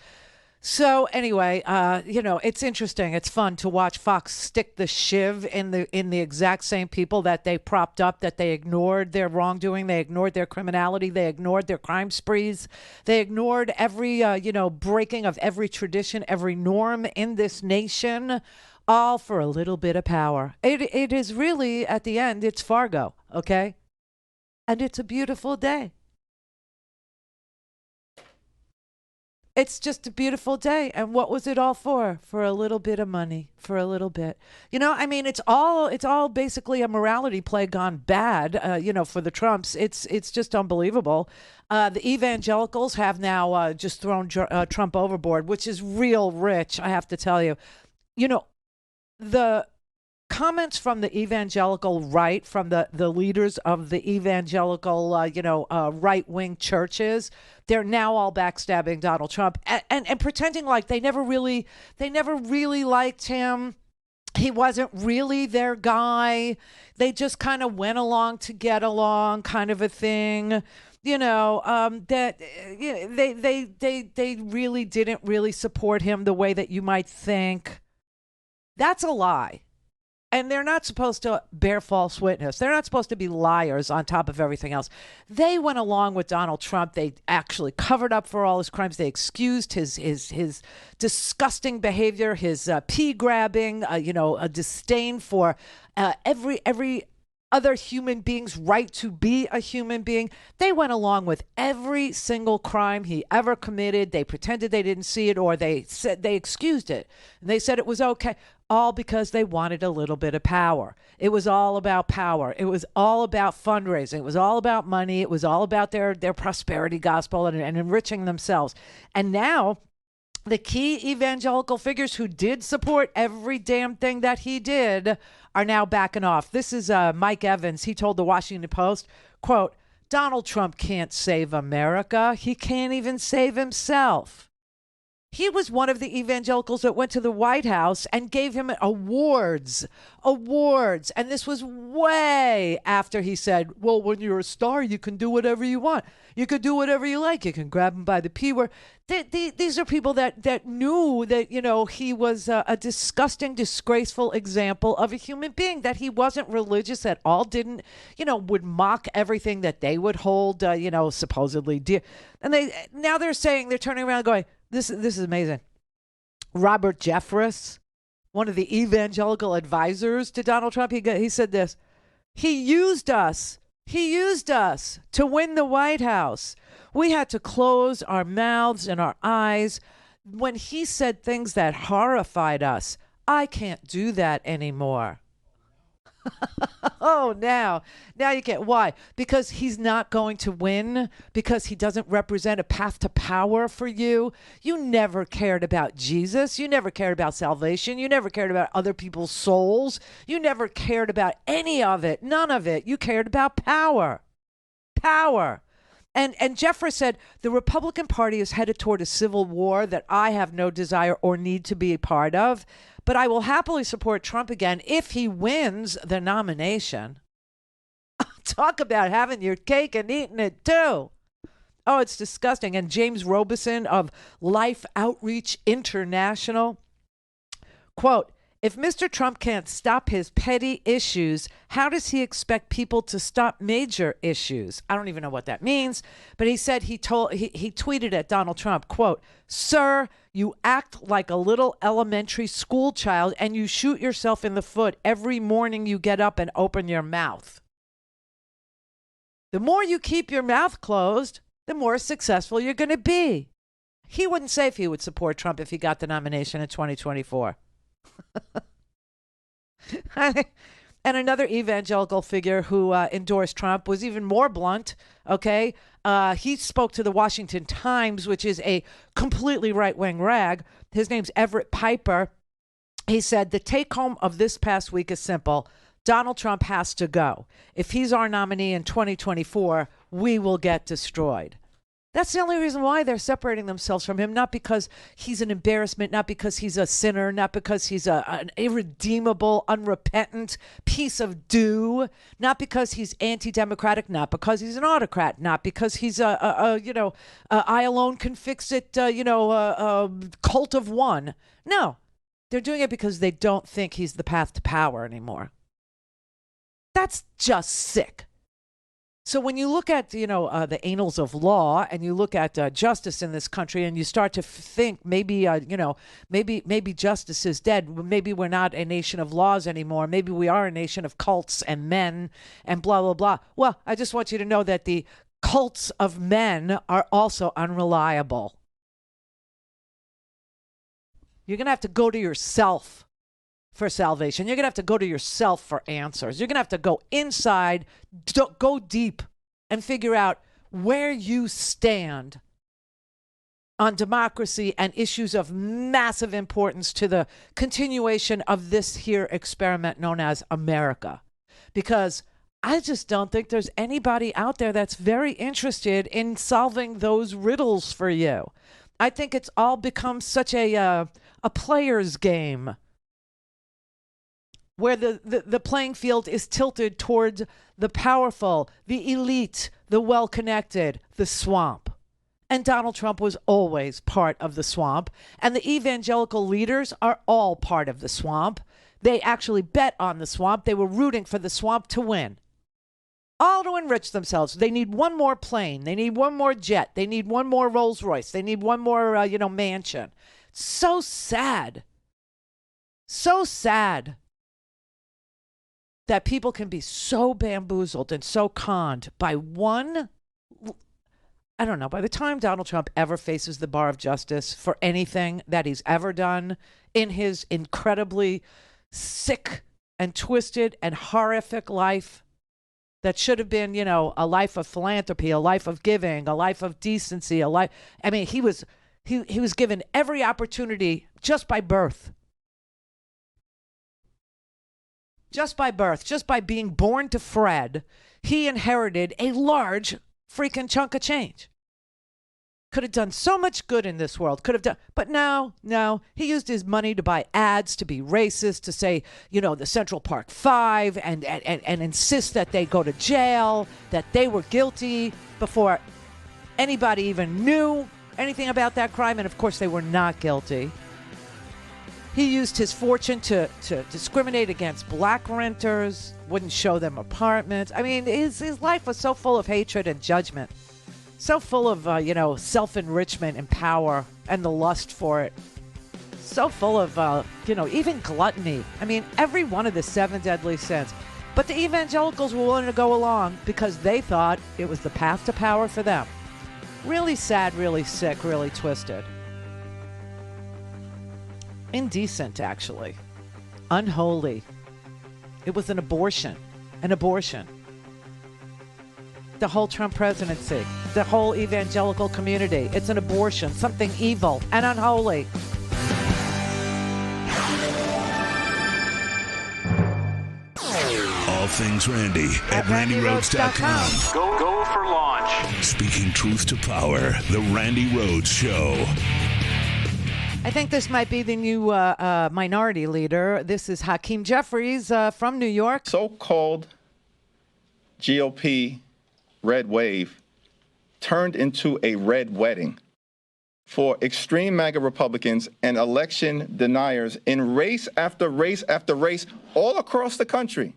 So anyway, it's interesting. It's fun to watch Fox stick the shiv in the exact same people that they propped up, that they ignored their wrongdoing, they ignored their criminality, they ignored their crime sprees, they ignored every breaking of every tradition, every norm in this nation, all for a little bit of power. It is really, at the end, it's Fargo, okay? And it's a beautiful day. It's just a beautiful day. And what was it all for? For a little bit of money, for a little bit. It's all basically a morality play gone bad, for the Trumps. It's just unbelievable. The evangelicals have now just thrown Trump overboard, which is real rich, I have to tell you. The comments from the evangelical right, from the leaders of the evangelical, right-wing churches, they're now all backstabbing Donald Trump and pretending like they never really liked him. He wasn't really their guy. They just kind of went along to get along, kind of a thing. They really didn't really support him the way that you might think. That's a lie. And they're not supposed to bear false witness. They're not supposed to be liars on top of everything else. They went along with Donald Trump. They actually covered up for all his crimes. They excused his disgusting behavior, his pee grabbing, a disdain for every other human being's right to be a human being. They went along with every single crime he ever committed. They pretended they didn't see it, or they said they excused it. And they said it was okay, all because they wanted a little bit of power. It was all about power. It was all about fundraising. It was all about money. It was all about their prosperity gospel and enriching themselves. And now the key evangelical figures who did support every damn thing that he did are now backing off. This is Mike Evans. He told the Washington Post, quote, "Donald Trump can't save America. He can't even save himself." He was one of the evangelicals that went to the White House and gave him awards. And this was way after he said, well, when you're a star, you can do whatever you want. You could do whatever you like. You can grab him by the P word. These are people that knew that, he was a disgusting, disgraceful example of a human being, that he wasn't religious at all, didn't, would mock everything that they would hold, supposedly dear. And they're saying, they're turning around going, this is amazing. Robert Jeffress, one of the evangelical advisors to Donald Trump, he said this: He used us to win the White House. We had to close our mouths and our eyes when he said things that horrified us. I can't do that anymore. Oh, now you can't. Why? Because he's not going to win, because he doesn't represent a path to power for you. You never cared about Jesus. You never cared about salvation. You never cared about other people's souls. You never cared about any of it. None of it. You cared about power. Power. And Jeffress said, the Republican Party is headed toward a civil war that I have no desire or need to be a part of, but I will happily support Trump again if he wins the nomination. Talk about having your cake and eating it too. Oh, it's disgusting. And James Robeson of Life Outreach International, quote, if Mr. Trump can't stop his petty issues, how does he expect people to stop major issues? I don't even know what that means, but he said he tweeted at Donald Trump, quote, sir, you act like a little elementary school child and you shoot yourself in the foot every morning you get up and open your mouth. The more you keep your mouth closed, the more successful you're going to be. He wouldn't say if he would support Trump if he got the nomination in 2024. And another evangelical figure who endorsed Trump was even more blunt. Okay, he spoke to the Washington Times, which is a completely right-wing rag. His name's Everett Piper. He said the take-home of this past week is simple: Donald Trump has to go. If he's our nominee in 2024, we will get destroyed. That's the only reason why they're separating themselves from him, not because he's an embarrassment, not because he's a sinner, not because he's an irredeemable, unrepentant piece of dew, not because he's anti-democratic, not because he's an autocrat, not because he's I alone can fix it, cult of one. No, they're doing it because they don't think he's the path to power anymore. That's just sick. So when you look at, the annals of law and you look at justice in this country and you start to think maybe justice is dead. Maybe we're not a nation of laws anymore. Maybe we are a nation of cults and men and blah, blah, blah. Well, I just want you to know that the cults of men are also unreliable. You're going to have to go to yourself for salvation. You're going to have to go to yourself for answers. You're going to have to go inside, go deep, and figure out where you stand on democracy and issues of massive importance to the continuation of this here experiment known as America. Because I just don't think there's anybody out there that's very interested in solving those riddles for you. I think it's all become such a player's game, where the playing field is tilted towards the powerful, the elite, the well-connected, the swamp. And Donald Trump was always part of the swamp. And the evangelical leaders are all part of the swamp. They actually bet on the swamp. They were rooting for the swamp to win. All to enrich themselves. They need one more plane. They need one more jet. They need one more Rolls Royce. They need one more, mansion. So sad. So sad that people can be so bamboozled and so conned by one, I don't know, by the time Donald Trump ever faces the bar of justice for anything that he's ever done in his incredibly sick and twisted and horrific life that should have been, a life of philanthropy, a life of giving, a life of decency, he was given every opportunity just by birth. Just by birth, just by being born to Fred, he inherited a large freaking chunk of change. Could have done so much good in this world. But no. He used his money to buy ads, to be racist, to say, the Central Park Five, and insist that they go to jail, that they were guilty before anybody even knew anything about that crime. And of course, they were not guilty. He used his fortune to discriminate against black renters, wouldn't show them apartments. His life was so full of hatred and judgment, so full of, self-enrichment and power and the lust for it, so full of, even gluttony. Every one of the 7 deadly sins. But the evangelicals were willing to go along because they thought it was the path to power for them. Really sad, really sick, really twisted. Indecent, actually. Unholy. It was an abortion. An abortion. The whole Trump presidency, the whole evangelical community, it's an abortion, something evil and unholy. All things Randi at RandiRhodes.com. Go for launch. Speaking truth to power, the Randi Rhodes Show. I think this might be the new minority leader. This is Hakeem Jeffries from New York. So-called GOP red wave turned into a red wedding for extreme MAGA Republicans and election deniers in race after race after race all across the country.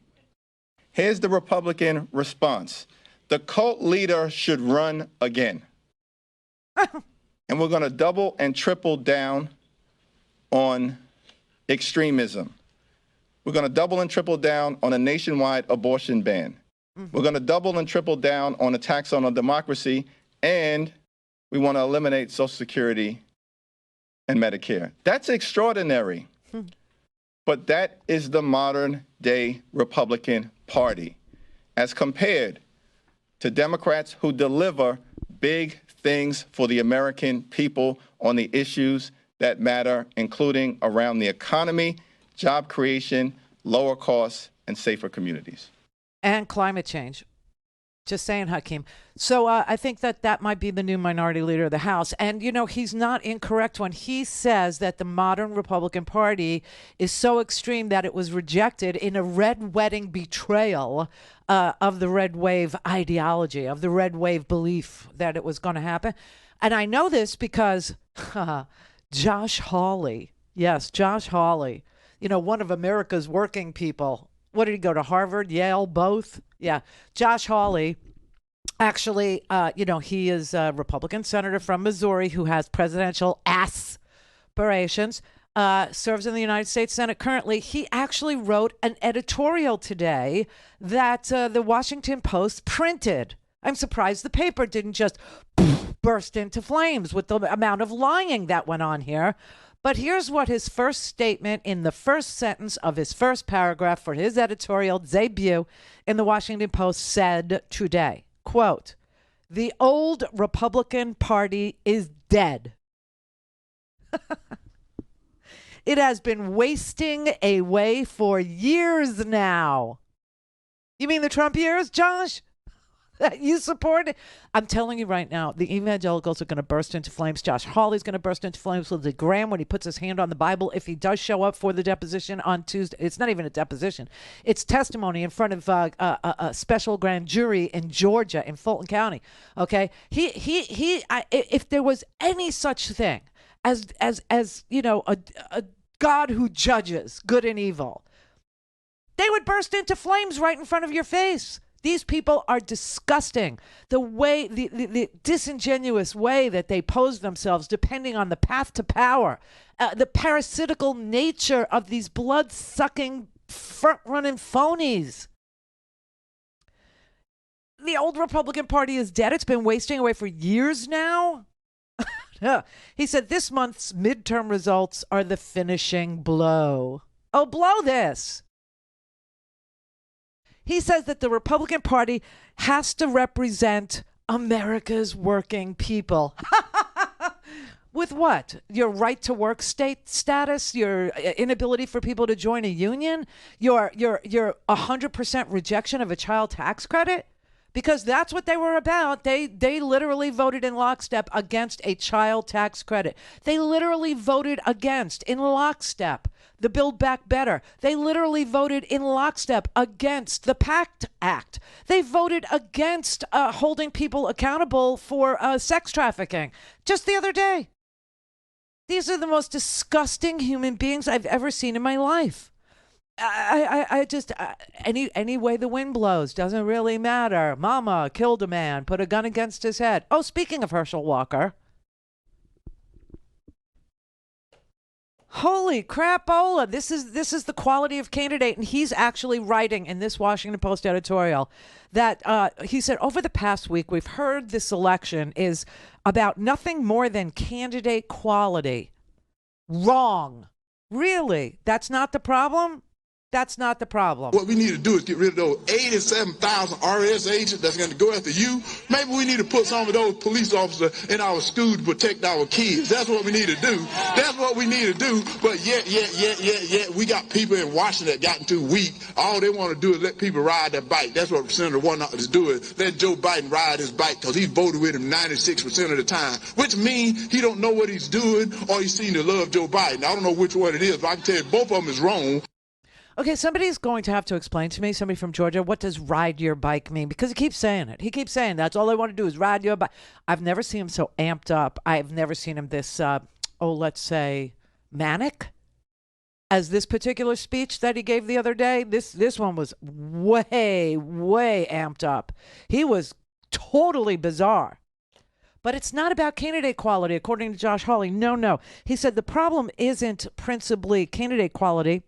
Here's the Republican response. The cult leader should run again. And we're going to double and triple down on extremism. We're going to double and triple down on a nationwide abortion ban. We're going to double and triple down on attacks on our democracy, and we want to eliminate Social Security and Medicare. That's extraordinary. But that is the modern day Republican Party, as compared to Democrats who deliver big things for the American people on the issues that matter, including around the economy, job creation, lower costs, and safer communities. And climate change. Just saying, Hakeem. So I think that might be the new minority leader of the House. And, he's not incorrect when he says that the modern Republican Party is so extreme that it was rejected in a red wedding betrayal of the red wave ideology, of the red wave belief that it was going to happen. And I know this because Josh Hawley, yes, Josh Hawley, one of America's working people. What did he go to, Harvard, Yale, both? Yeah. Josh Hawley, actually, he is a Republican senator from Missouri who has presidential aspirations, serves in the United States Senate currently. He actually wrote an editorial today that the Washington Post printed. I'm surprised the paper didn't just burst into flames with the amount of lying that went on here. But here's what his first statement in the first sentence of his first paragraph for his editorial debut in the Washington Post said today, quote, "The old Republican Party is dead. It has been wasting away for years now." You mean the Trump years, Josh? That you support? I'm telling you right now, the evangelicals are going to burst into flames. Josh Hawley's going to burst into flames with Graham when he puts his hand on the Bible. If he does show up for the deposition on Tuesday, it's not even a deposition. It's testimony in front of a special grand jury in Georgia, in Fulton County. Okay, if there was any such thing as a God who judges good and evil, they would burst into flames right in front of your face. These people are disgusting. The way, the disingenuous way that they pose themselves, depending on the path to power, the parasitical nature of these blood-sucking, front-running phonies. The old Republican Party is dead. It's been wasting away for years now. He said this month's midterm results are the finishing blow. Oh, blow this. He says that the Republican Party has to represent America's working people. With what? Your right to work status, your inability for people to join a union, your 100% rejection of a child tax credit? Because that's what they were about. They literally voted in lockstep against a child tax credit. They literally voted against, in lockstep, the Build Back Better. They literally voted in lockstep against the PACT Act. They voted against holding people accountable for sex trafficking just the other day. These are the most disgusting human beings I've ever seen in my life. I just, any way the wind blows, doesn't really matter. Mama killed a man, put a gun against his head. Oh, speaking of Herschel Walker. Holy crapola. This is the quality of candidate. And he's actually writing in this Washington Post editorial that he said, over the past week, we've heard this election is about nothing more than candidate quality. Wrong. Really? That's not the problem? That's not the problem. What we need to do is get rid of those 87,000 RS agents that's going to go after you. Maybe we need to put some of those police officers in our schools to protect our kids. That's what we need to do. That's what we need to do. But yet, we got people in Washington that gotten too weak. All they want to do is let people ride their bike. That's what Senator Warnock is doing. Let Joe Biden ride his bike because he voted with him 96% of the time, which means he don't know what he's doing or he's seen to love Joe Biden. I don't know which one it is, but I can tell you both of them is wrong. Okay, somebody's going to have to explain to me, somebody from Georgia, what does ride your bike mean? Because he keeps saying it. He keeps saying that's all they want to do is ride your bike. I've never seen him so amped up. I've never seen him this, let's say, manic as this particular speech that he gave the other day. This one was way, way amped up. He was totally bizarre. But it's not about candidate quality, according to Josh Hawley. No. He said the problem isn't principally candidate quality.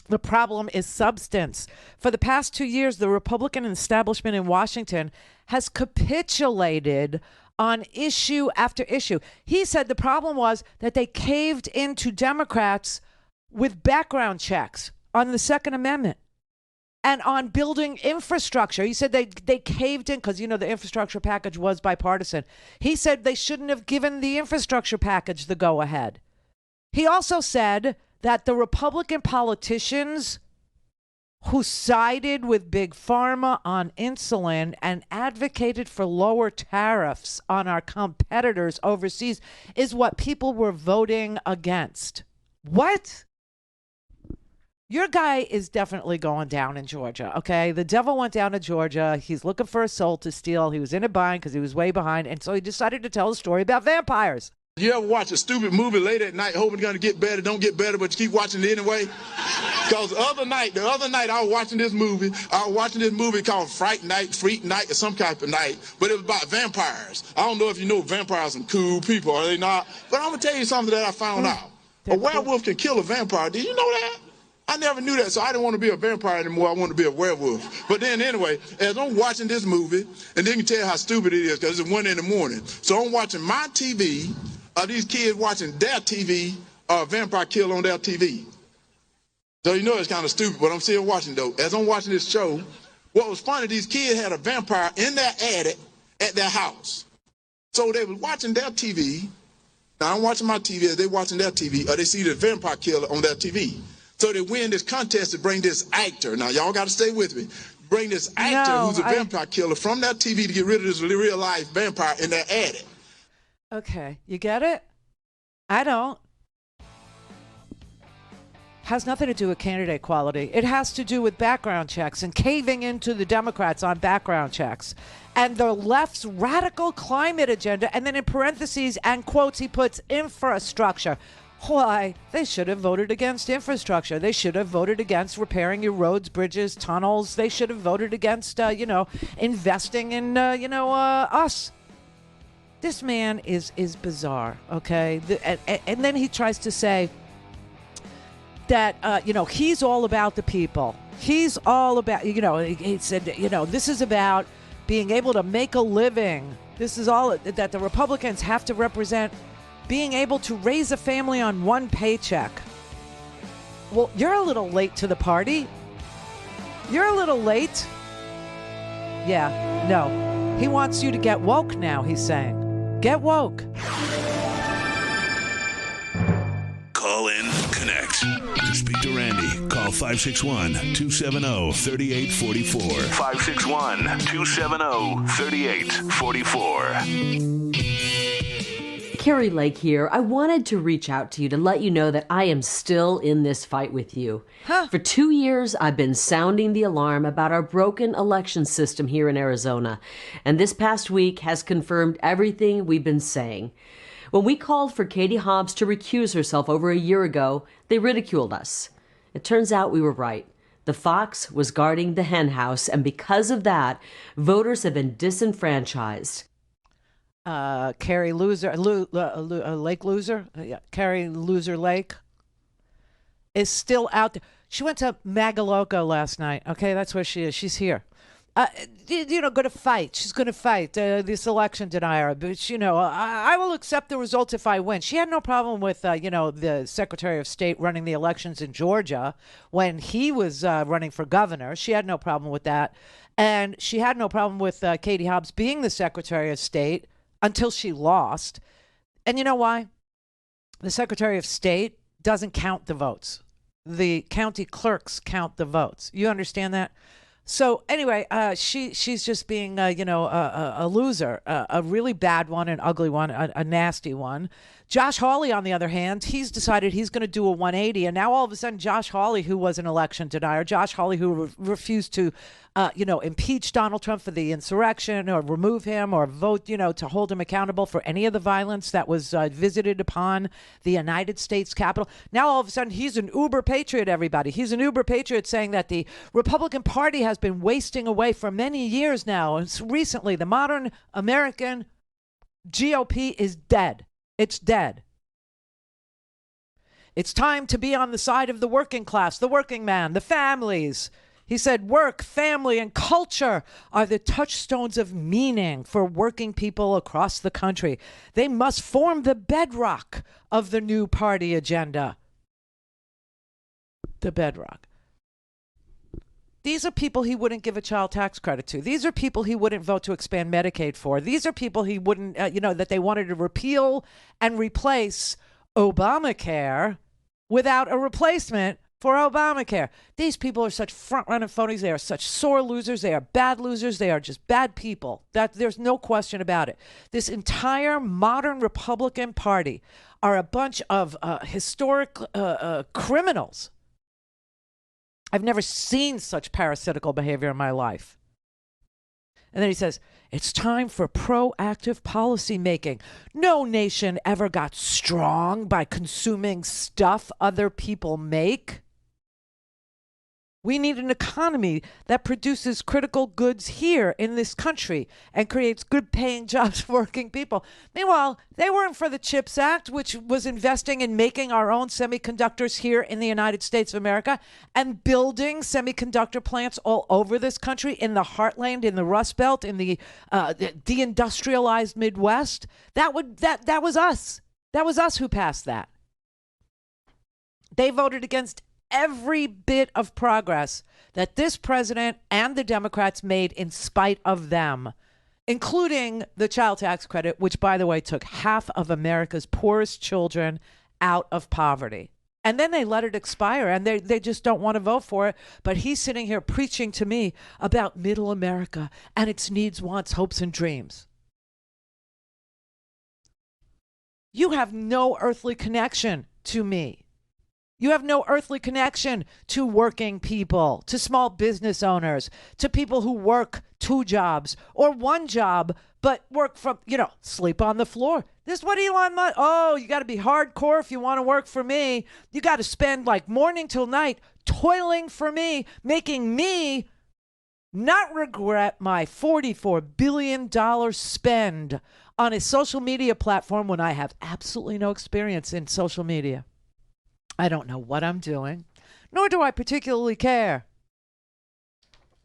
The problem is substance. For the past 2 years, the Republican establishment in Washington has capitulated on issue after issue. He said the problem was that they caved into Democrats with background checks on the Second Amendment and on building infrastructure. He said they caved in because, the infrastructure package was bipartisan. He said they shouldn't have given the infrastructure package the go-ahead. He also said that the Republican politicians who sided with Big Pharma on insulin and advocated for lower tariffs on our competitors overseas is what people were voting against. What? Your guy is definitely going down in Georgia, okay? The devil went down to Georgia. He's looking for a soul to steal. He was in a bind because he was way behind, and so he decided to tell a story about vampires. You ever watch a stupid movie late at night hoping it's going to get better, don't get better, but you keep watching it anyway? Because the other night I was watching this movie. I was watching this movie called Freak Night, or some type of night, but it was about vampires. I don't know if you know vampires are cool people, are they not? But I'm going to tell you something that I found out. A werewolf can kill a vampire. Did you know that? I never knew that, so I didn't want to be a vampire anymore. I wanted to be a werewolf. But then anyway, as I'm watching this movie, and then you can tell how stupid it is because it's 1 in the morning. So I'm watching my TV. These kids watching their TV, vampire kill on their TV. So you know it's kind of stupid, but I'm still watching though. As I'm watching this show, what was funny, these kids had a vampire in their attic at their house. So they were watching their TV. Now I'm watching my TV, as they watching their TV, or they see the vampire killer on their TV. So they win this contest to bring this actor. Now y'all got to stay with me. Bring this actor who's a vampire killer from that TV to get rid of this real life vampire in their attic. Okay, you get it? I don't. Has nothing to do with candidate quality. It has to do with background checks and caving into the Democrats on background checks and the left's radical climate agenda. And then in parentheses and quotes, he puts infrastructure. Why? They should have voted against infrastructure. They should have voted against repairing your roads, bridges, tunnels. They should have voted against, investing in, us. This man is bizarre, okay? And then he tries to say that, he's all about the people. He's all about, he said, this is about being able to make a living. This is all that the Republicans have to represent, being able to raise a family on one paycheck. Well, you're a little late to the party. You're a little late. Yeah, no. He wants you to get woke now, he's saying. Get woke. Call in, connect. To speak to Randi, call 561-270-3844. 561-270-3844. Carrie Lake here. I wanted to reach out to you to let you know that I am still in this fight with you. For 2 years, I've been sounding the alarm about our broken election system here in Arizona, and this past week has confirmed everything we've been saying. When we called for Katie Hobbs to recuse herself over a year ago, they ridiculed us. It turns out we were right. The fox was guarding the hen house, and because of that, voters have been disenfranchised. Carrie Loser, Lake Loser, Carrie Loser Lake is still out there. She went to Magaloco last night. Okay, that's where she is. She's here. Going to fight. She's going to fight this election denier. But, I will accept the results if I win. She had no problem with, the Secretary of State running the elections in Georgia when he was running for governor. She had no problem with that. And she had no problem with Katie Hobbs being the Secretary of State until she lost. And you know why? The Secretary of State doesn't count the votes. The county clerks count the votes. You understand that? So anyway, she's just being, a loser, a really bad one, an ugly one, a nasty one. Josh Hawley, on the other hand, he's decided he's going to do a 180. And now all of a sudden, Josh Hawley, who was an election denier, Josh Hawley, who refused to, impeach Donald Trump for the insurrection or remove him or vote, to hold him accountable for any of the violence that was visited upon the United States Capitol. Now all of a sudden, he's an uber patriot, everybody. He's an uber patriot saying that the Republican Party has been wasting away for many years now. And recently, the modern American GOP is dead. It's dead. It's time to be on the side of the working class, the working man, the families. He said work, family, and culture are the touchstones of meaning for working people across the country. They must form the bedrock of the new party agenda. The bedrock. These are people he wouldn't give a child tax credit to. These are people he wouldn't vote to expand Medicaid for. These are people he wouldn't, that they wanted to repeal and replace Obamacare without a replacement for Obamacare. These people are such front-running phonies. They are such sore losers. They are bad losers. They are just bad people. There's no question about it. This entire modern Republican Party are a bunch of historic criminals. I've never seen such parasitical behavior in my life. And then he says, it's time for proactive policy making. No nation ever got strong by consuming stuff other people make. We need an economy that produces critical goods here in this country and creates good-paying jobs for working people. Meanwhile, they weren't for the CHIPS Act, which was investing in making our own semiconductors here in the United States of America and building semiconductor plants all over this country, in the heartland, in the Rust Belt, in the deindustrialized Midwest. That was us. That was us who passed that. They voted against every bit of progress that this president and the Democrats made in spite of them, including the child tax credit, which, by the way, took half of America's poorest children out of poverty. And then they let it expire, and they just don't want to vote for it. But he's sitting here preaching to me about middle America and its needs, wants, hopes, and dreams. You have no earthly connection to me. You have no earthly connection to working people, to small business owners, to people who work 2 jobs or 1 job, but work from, sleep on the floor. This is what Elon Musk, you got to be hardcore if you want to work for me. You got to spend like morning till night toiling for me, making me not regret my $44 billion spend on a social media platform when I have absolutely no experience in social media. I don't know what I'm doing, nor do I particularly care.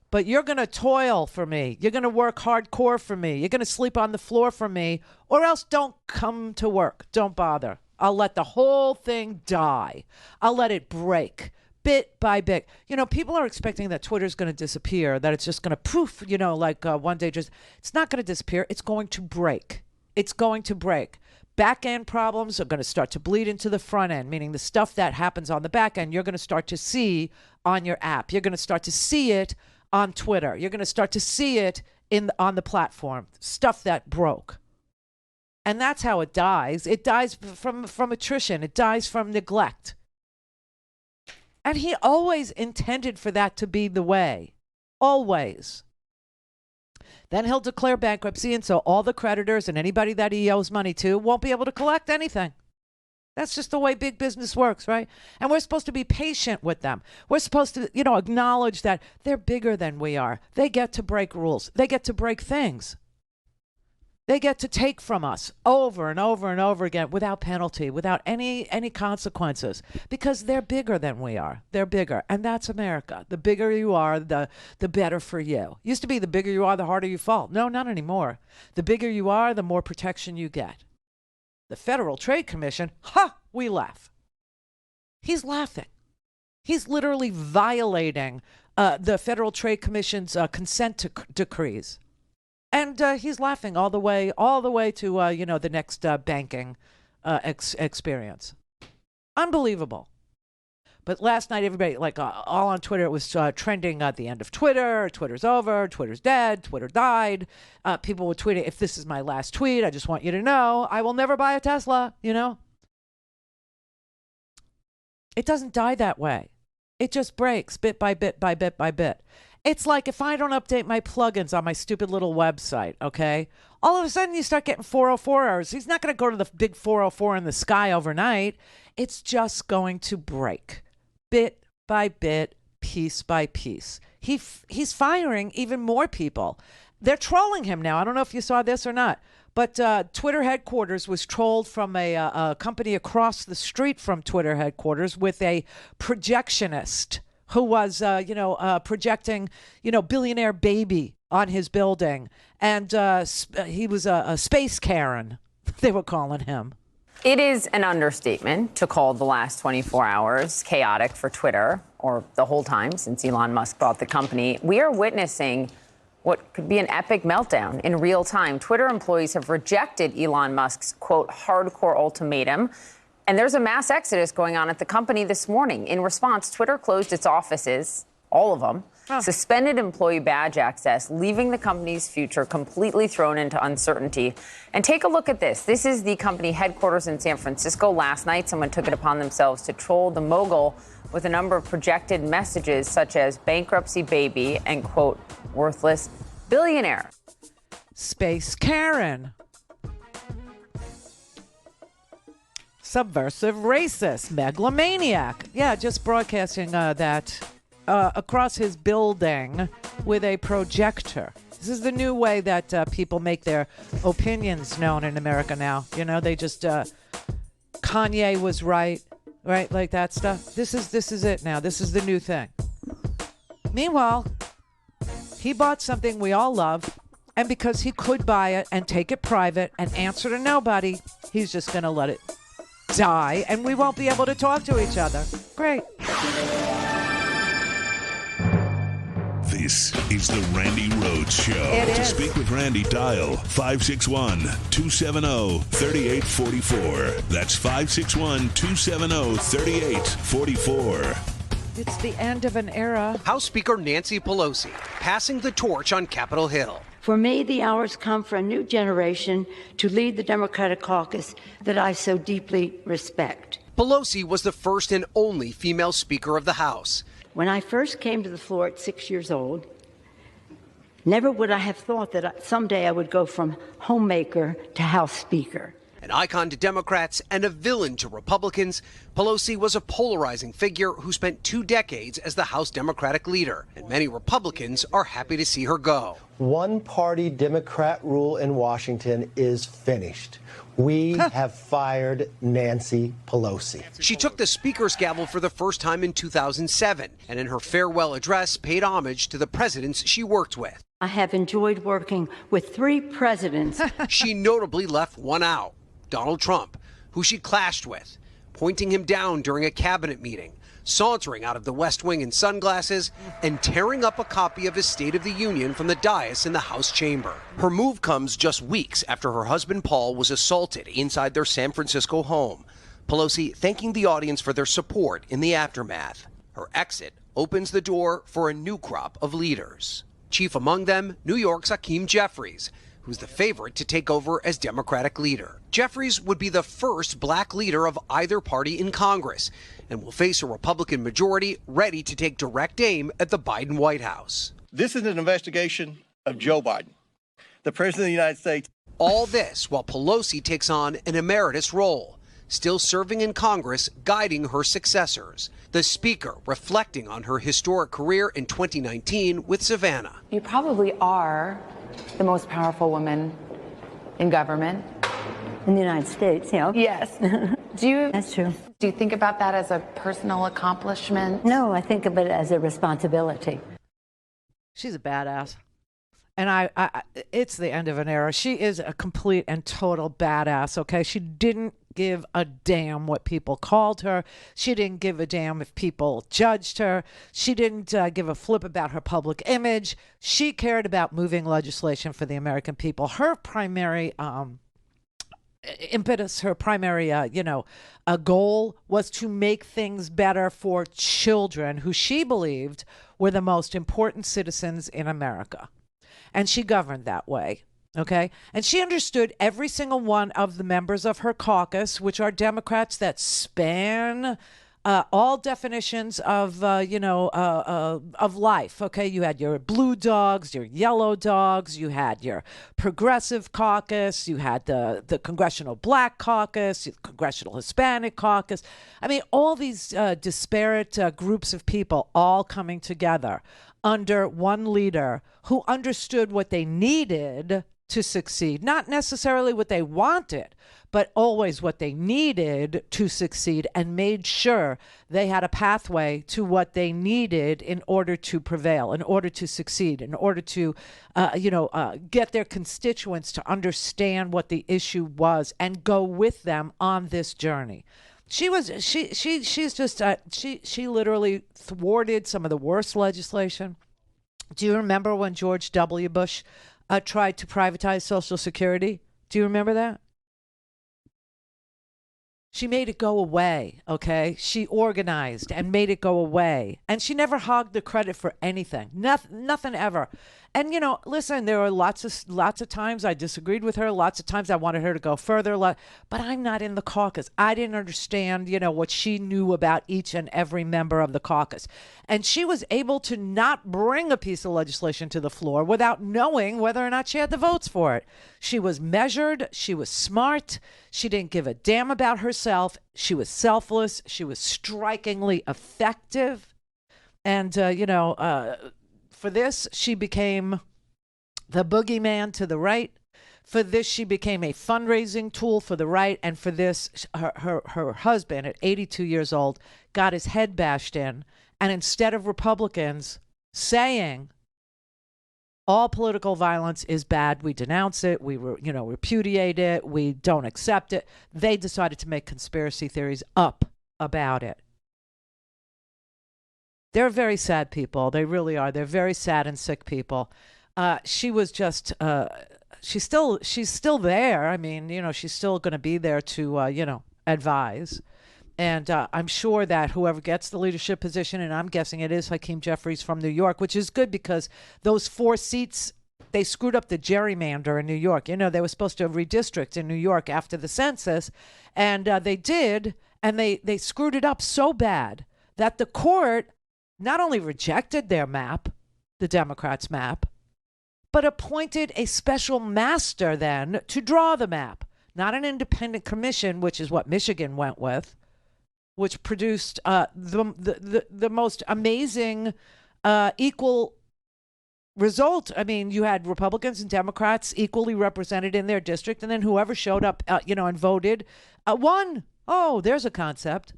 But you're going to toil for me. You're going to work hardcore for me. You're going to sleep on the floor for me, or else don't come to work. Don't bother. I'll let the whole thing die. I'll let it break bit by bit. People are expecting that Twitter's going to disappear, that it's just going to poof, one day it's not going to disappear. It's going to break. It's going to break. Back end problems are going to start to bleed into the front end, meaning the stuff that happens on the back end, you're going to start to see on your app. You're going to start to see it on Twitter. You're going to start to see it on the platform, stuff that broke. And that's how it dies. It dies from attrition. It dies from neglect. And he always intended for that to be the way. Always. Then he'll declare bankruptcy, and so all the creditors and anybody that he owes money to won't be able to collect anything. That's just the way big business works, right? And we're supposed to be patient with them. We're supposed to, acknowledge that they're bigger than we are. They get to break rules. They get to break things. They get to take from us over and over and over again without penalty, without any consequences, because they're bigger than we are. They're bigger. And that's America. The bigger you are, the better for you. Used to be the bigger you are, the harder you fall. No, not anymore. The bigger you are, the more protection you get. The Federal Trade Commission, we laugh. He's laughing. He's literally violating the Federal Trade Commission's consent decrees. And he's laughing all the way to, the next banking experience. Unbelievable. But last night, everybody, all on Twitter, it was trending at the end of Twitter. Twitter's over. Twitter's dead. Twitter died. People were tweeting, if this is my last tweet, I just want you to know, I will never buy a Tesla, It doesn't die that way. It just breaks bit by bit by bit by bit. It's like if I don't update my plugins on my stupid little website, okay? All of a sudden you start getting 404 errors. He's not going to go to the big 404 in the sky overnight. It's just going to break bit by bit, piece by piece. He's firing even more people. They're trolling him now. I don't know if you saw this or not, but Twitter headquarters was trolled from a company across the street from Twitter headquarters with a projectionist who was, projecting, billionaire baby on his building. And he was a space Karen, they were calling him. It is an understatement to call the last 24 hours chaotic for Twitter, or the whole time since Elon Musk bought the company. We are witnessing what could be an epic meltdown in real time. Twitter employees have rejected Elon Musk's, quote, hardcore ultimatum And there's a mass exodus going on at the company this morning. In response, Twitter closed its offices, all of them, suspended employee badge access, leaving the company's future completely thrown into uncertainty. And take a look at this. This is the company headquarters in San Francisco. Last night, someone took it upon themselves to troll the mogul with a number of projected messages such as bankruptcy baby and, quote, worthless billionaire. Space Karen. Subversive racist, megalomaniac. Yeah, just broadcasting that across his building with a projector. This is the new way that people make their opinions known in America now. You know, they just Kanye was right, like that stuff. This is it now. This is the new thing. Meanwhile, he bought something we all love, and because he could buy it and take it private and answer to nobody, he's just going to let it die, and we won't be able to talk to each other. Great. This is the Randi Rhodes Show. To speak with Randi, dial 561-270-3844. That's 561-270-3844. It's the end of an era. House Speaker Nancy Pelosi passing the torch on Capitol Hill. For me, the hour's come for a new generation to lead the Democratic caucus that I so deeply respect. Pelosi was the first and only female Speaker of the House. When I first came to the floor at 6 years old, never would I have thought that someday I would go from homemaker to House Speaker. An icon to Democrats and a villain to Republicans, Pelosi was a polarizing figure who spent 2 decades as the House Democratic leader, and many Republicans are happy to see her go. One-party Democrat rule in Washington is finished. We have fired Nancy Pelosi. She took the Speaker's gavel for the first time in 2007, and in her farewell address paid homage to the presidents she worked with. I have enjoyed working with 3 presidents. She notably left one out, Donald Trump, who she clashed with, pointing him down during a cabinet meeting, sauntering out of the West Wing in sunglasses, and tearing up a copy of his State of the Union from the dais in the House chamber. Her move comes just weeks after her husband Paul was assaulted inside their San Francisco home. Pelosi thanking the audience for their support in the aftermath. Her exit opens the door for a new crop of leaders. Chief among them, New York's Hakeem Jeffries, who's the favorite to take over as Democratic leader. Jeffries would be the first black leader of either party in Congress and will face a Republican majority ready to take direct aim at the Biden White House. This is an investigation of Joe Biden, the President of the United States. All this while Pelosi takes on an emeritus role, still serving in Congress, guiding her successors. The Speaker reflecting on her historic career in 2019 with Savannah. You probably are the most powerful woman in government. In the United States, yeah. Yes. That's true. Do you think about that as a personal accomplishment? No, I think of it as a responsibility. She's a badass. And it's the end of an era. She is a complete and total badass, okay? She didn't give a damn what people called her. She didn't give a damn if people judged her. She didn't give a flip about her public image. She cared about moving legislation for the American people. Her primary impetus, her primary, goal was to make things better for children who she believed were the most important citizens in America. And she governed that way. Okay. And she understood every single one of the members of her caucus, which are Democrats that span all definitions of life. OK, you had your blue dogs, your yellow dogs, you had your progressive caucus, you had the Congressional Black Caucus, the Congressional Hispanic Caucus. I mean, all these disparate groups of people all coming together under one leader who understood what they needed to succeed, not necessarily what they wanted, but always what they needed to succeed, and made sure they had a pathway to what they needed in order to prevail, in order to succeed, in order to, get their constituents to understand what the issue was and go with them on this journey. She literally thwarted some of the worst legislation. Do you remember when George W. Bush tried to privatize Social Security? Do you remember that? She made it go away, okay? She organized and made it go away. And she never hogged the credit for anything. Nothing ever. And, you know, listen, there were lots of times I disagreed with her. Lots of times I wanted her to go further. But I'm not in the caucus. I didn't understand, you know, what she knew about each and every member of the caucus. And she was able to not bring a piece of legislation to the floor without knowing whether or not she had the votes for it. She was measured. She was smart. She didn't give a damn about herself. She was selfless. She was strikingly effective. And, for this, she became the boogeyman to the right. For this, she became a fundraising tool for the right. And for this, her husband, at 82 years old, got his head bashed in. And instead of Republicans saying all political violence is bad, we denounce it, we repudiate it, we don't accept it, they decided to make conspiracy theories up about it. They're very sad people. They really are. They're very sad and sick people. She was just, she's still there. I mean, you know, she's still going to be there to, advise. And I'm sure that whoever gets the leadership position, and I'm guessing it is Hakeem Jeffries from New York, which is good because those 4 seats, they screwed up the gerrymander in New York. You know, they were supposed to redistrict in New York after the census, and they did, and they screwed it up so bad that the court not only rejected their map, the Democrats' map, but appointed a special master then to draw the map, not an independent commission, which is what Michigan went with, which produced the most amazing equal result. I mean, you had Republicans and Democrats equally represented in their district, and then whoever showed up, and voted, won. Oh, there's a concept.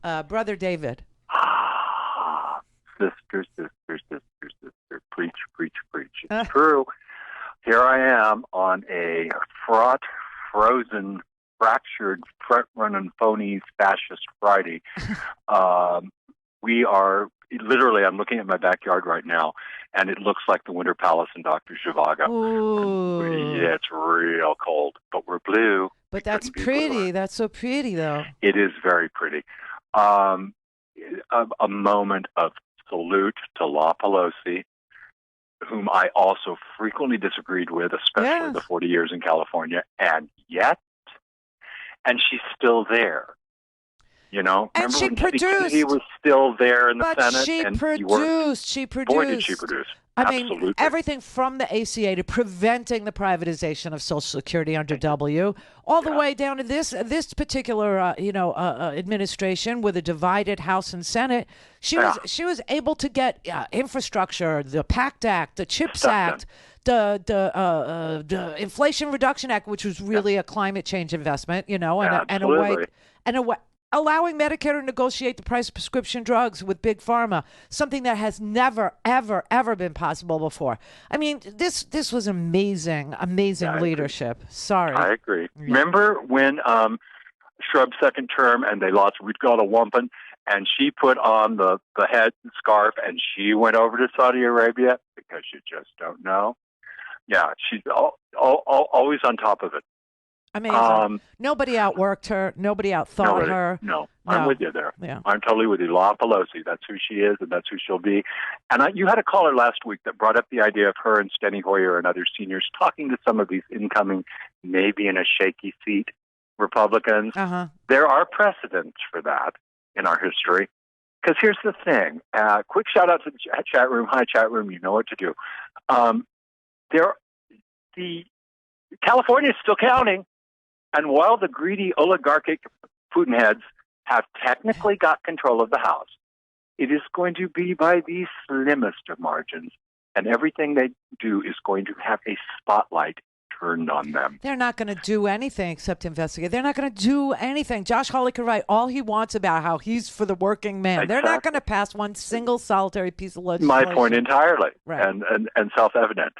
Brother David. Sister. Preach. It's true. Here I am on a fraught, frozen, fractured, front-running, phony, fascist Friday. We are literally, I'm looking at my backyard right now, and it looks like the Winter Palace in Dr. Zhivago. Yeah, it's real cold, but we're blue. But that's pretty. Bluer. That's so pretty, though. It is very pretty. A moment of salute to La Pelosi, whom I also frequently disagreed with, especially the 40 years in California, and she's still there. You know, and she produced. He was still there in the Senate. She produced. Boy, did she produce. Absolutely. I mean, everything from the ACA to preventing the privatization of Social Security under W, all the way down to this particular, administration with a divided House and Senate. She was able to get infrastructure, the PACT Act, the CHIPS Act, the Inflation Reduction Act, which was really a climate change investment, and a way. Allowing Medicare to negotiate the price of prescription drugs with Big Pharma, something that has never, ever, ever been possible before. I mean, this was amazing leadership. Sorry. I agree. Yeah. Remember when Shrub's second term and they lost, we'd got a wampum, and she put on the head scarf and she went over to Saudi Arabia because you just don't know. Yeah, she's always on top of it. Amazing. Nobody outworked her. Nobody outthought her. No, I'm with you there. Yeah. I'm totally with you. La Pelosi, that's who she is and that's who she'll be. And you had a caller last week that brought up the idea of her and Steny Hoyer and other seniors talking to some of these incoming, maybe in a shaky seat, Republicans. Uh-huh. There are precedents for that in our history. Because here's the thing. Quick shout out to the chat room. Hi, chat room. You know what to do. California is still counting. And while the greedy oligarchic Putin heads have technically got control of the House, it is going to be by the slimmest of margins, and everything they do is going to have a spotlight turned on them. They're not going to do anything except investigate. They're not going to do anything. Josh Hawley could write all he wants about how he's for the working man. Exactly. They're not going to pass one single solitary piece of legislation. My point entirely, right. and self-evident.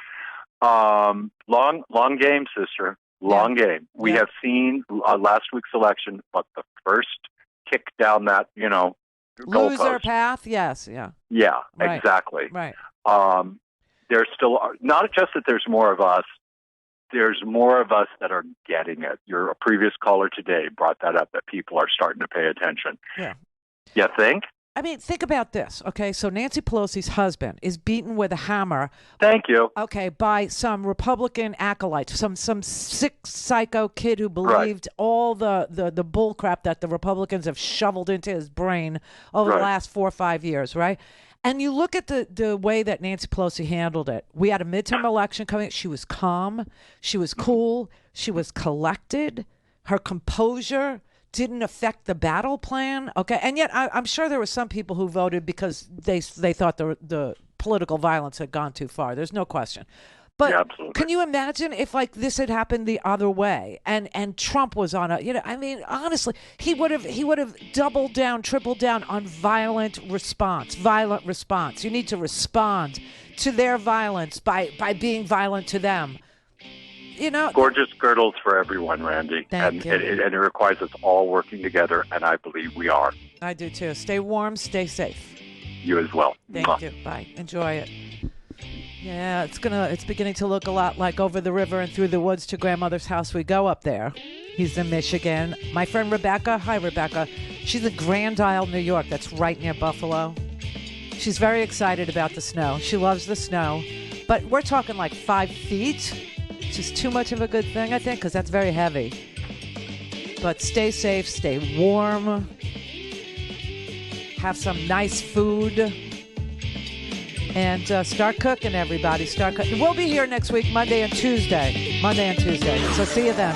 Long game, sister. Long game. We have seen last week's election, but the first kick down that, loser goalpost. Path. Yes. Yeah. Yeah, right. Exactly. Right. There's still not just that there's more of us. there's more of us that are getting it. Your previous caller today brought that up, that people are starting to pay attention. Yeah. You think? I mean, think about this, okay? So Nancy Pelosi's husband is beaten with a hammer. Thank you. Okay, by some Republican acolytes, some sick psycho kid who believed all the bull crap that the Republicans have shoveled into his brain over the last 4 or 5 years, right? And you look at the way that Nancy Pelosi handled it. We had a midterm election coming. She was calm. She was cool. She was collected. Her composure didn't affect the battle plan. Okay, and yet I'm sure there were some people who voted because they thought the political violence had gone too far. There's no question. But can you imagine if like this had happened the other way and Trump was on I mean, honestly, he would have doubled down, tripled down on violent response. You need to respond to their violence by being violent to them. Gorgeous girdles for everyone, Randy. Thank you. And it requires us all working together, and I believe we are. I do too. Stay warm, stay safe. You as well. Thank you. Bye. Enjoy it. Yeah, it's beginning to look a lot like Over the River and Through the Woods to Grandmother's House we go up there. He's in Michigan. My friend Rebecca, hi Rebecca. She's in Grand Isle, New York. That's right near Buffalo. She's very excited about the snow. She loves the snow. But we're talking like 5 feet. Which is too much of a good thing, I think, because that's very heavy. But stay safe, stay warm, have some nice food, and start cooking, everybody. Start cooking. We'll be here next week, Monday and Tuesday. So see you then.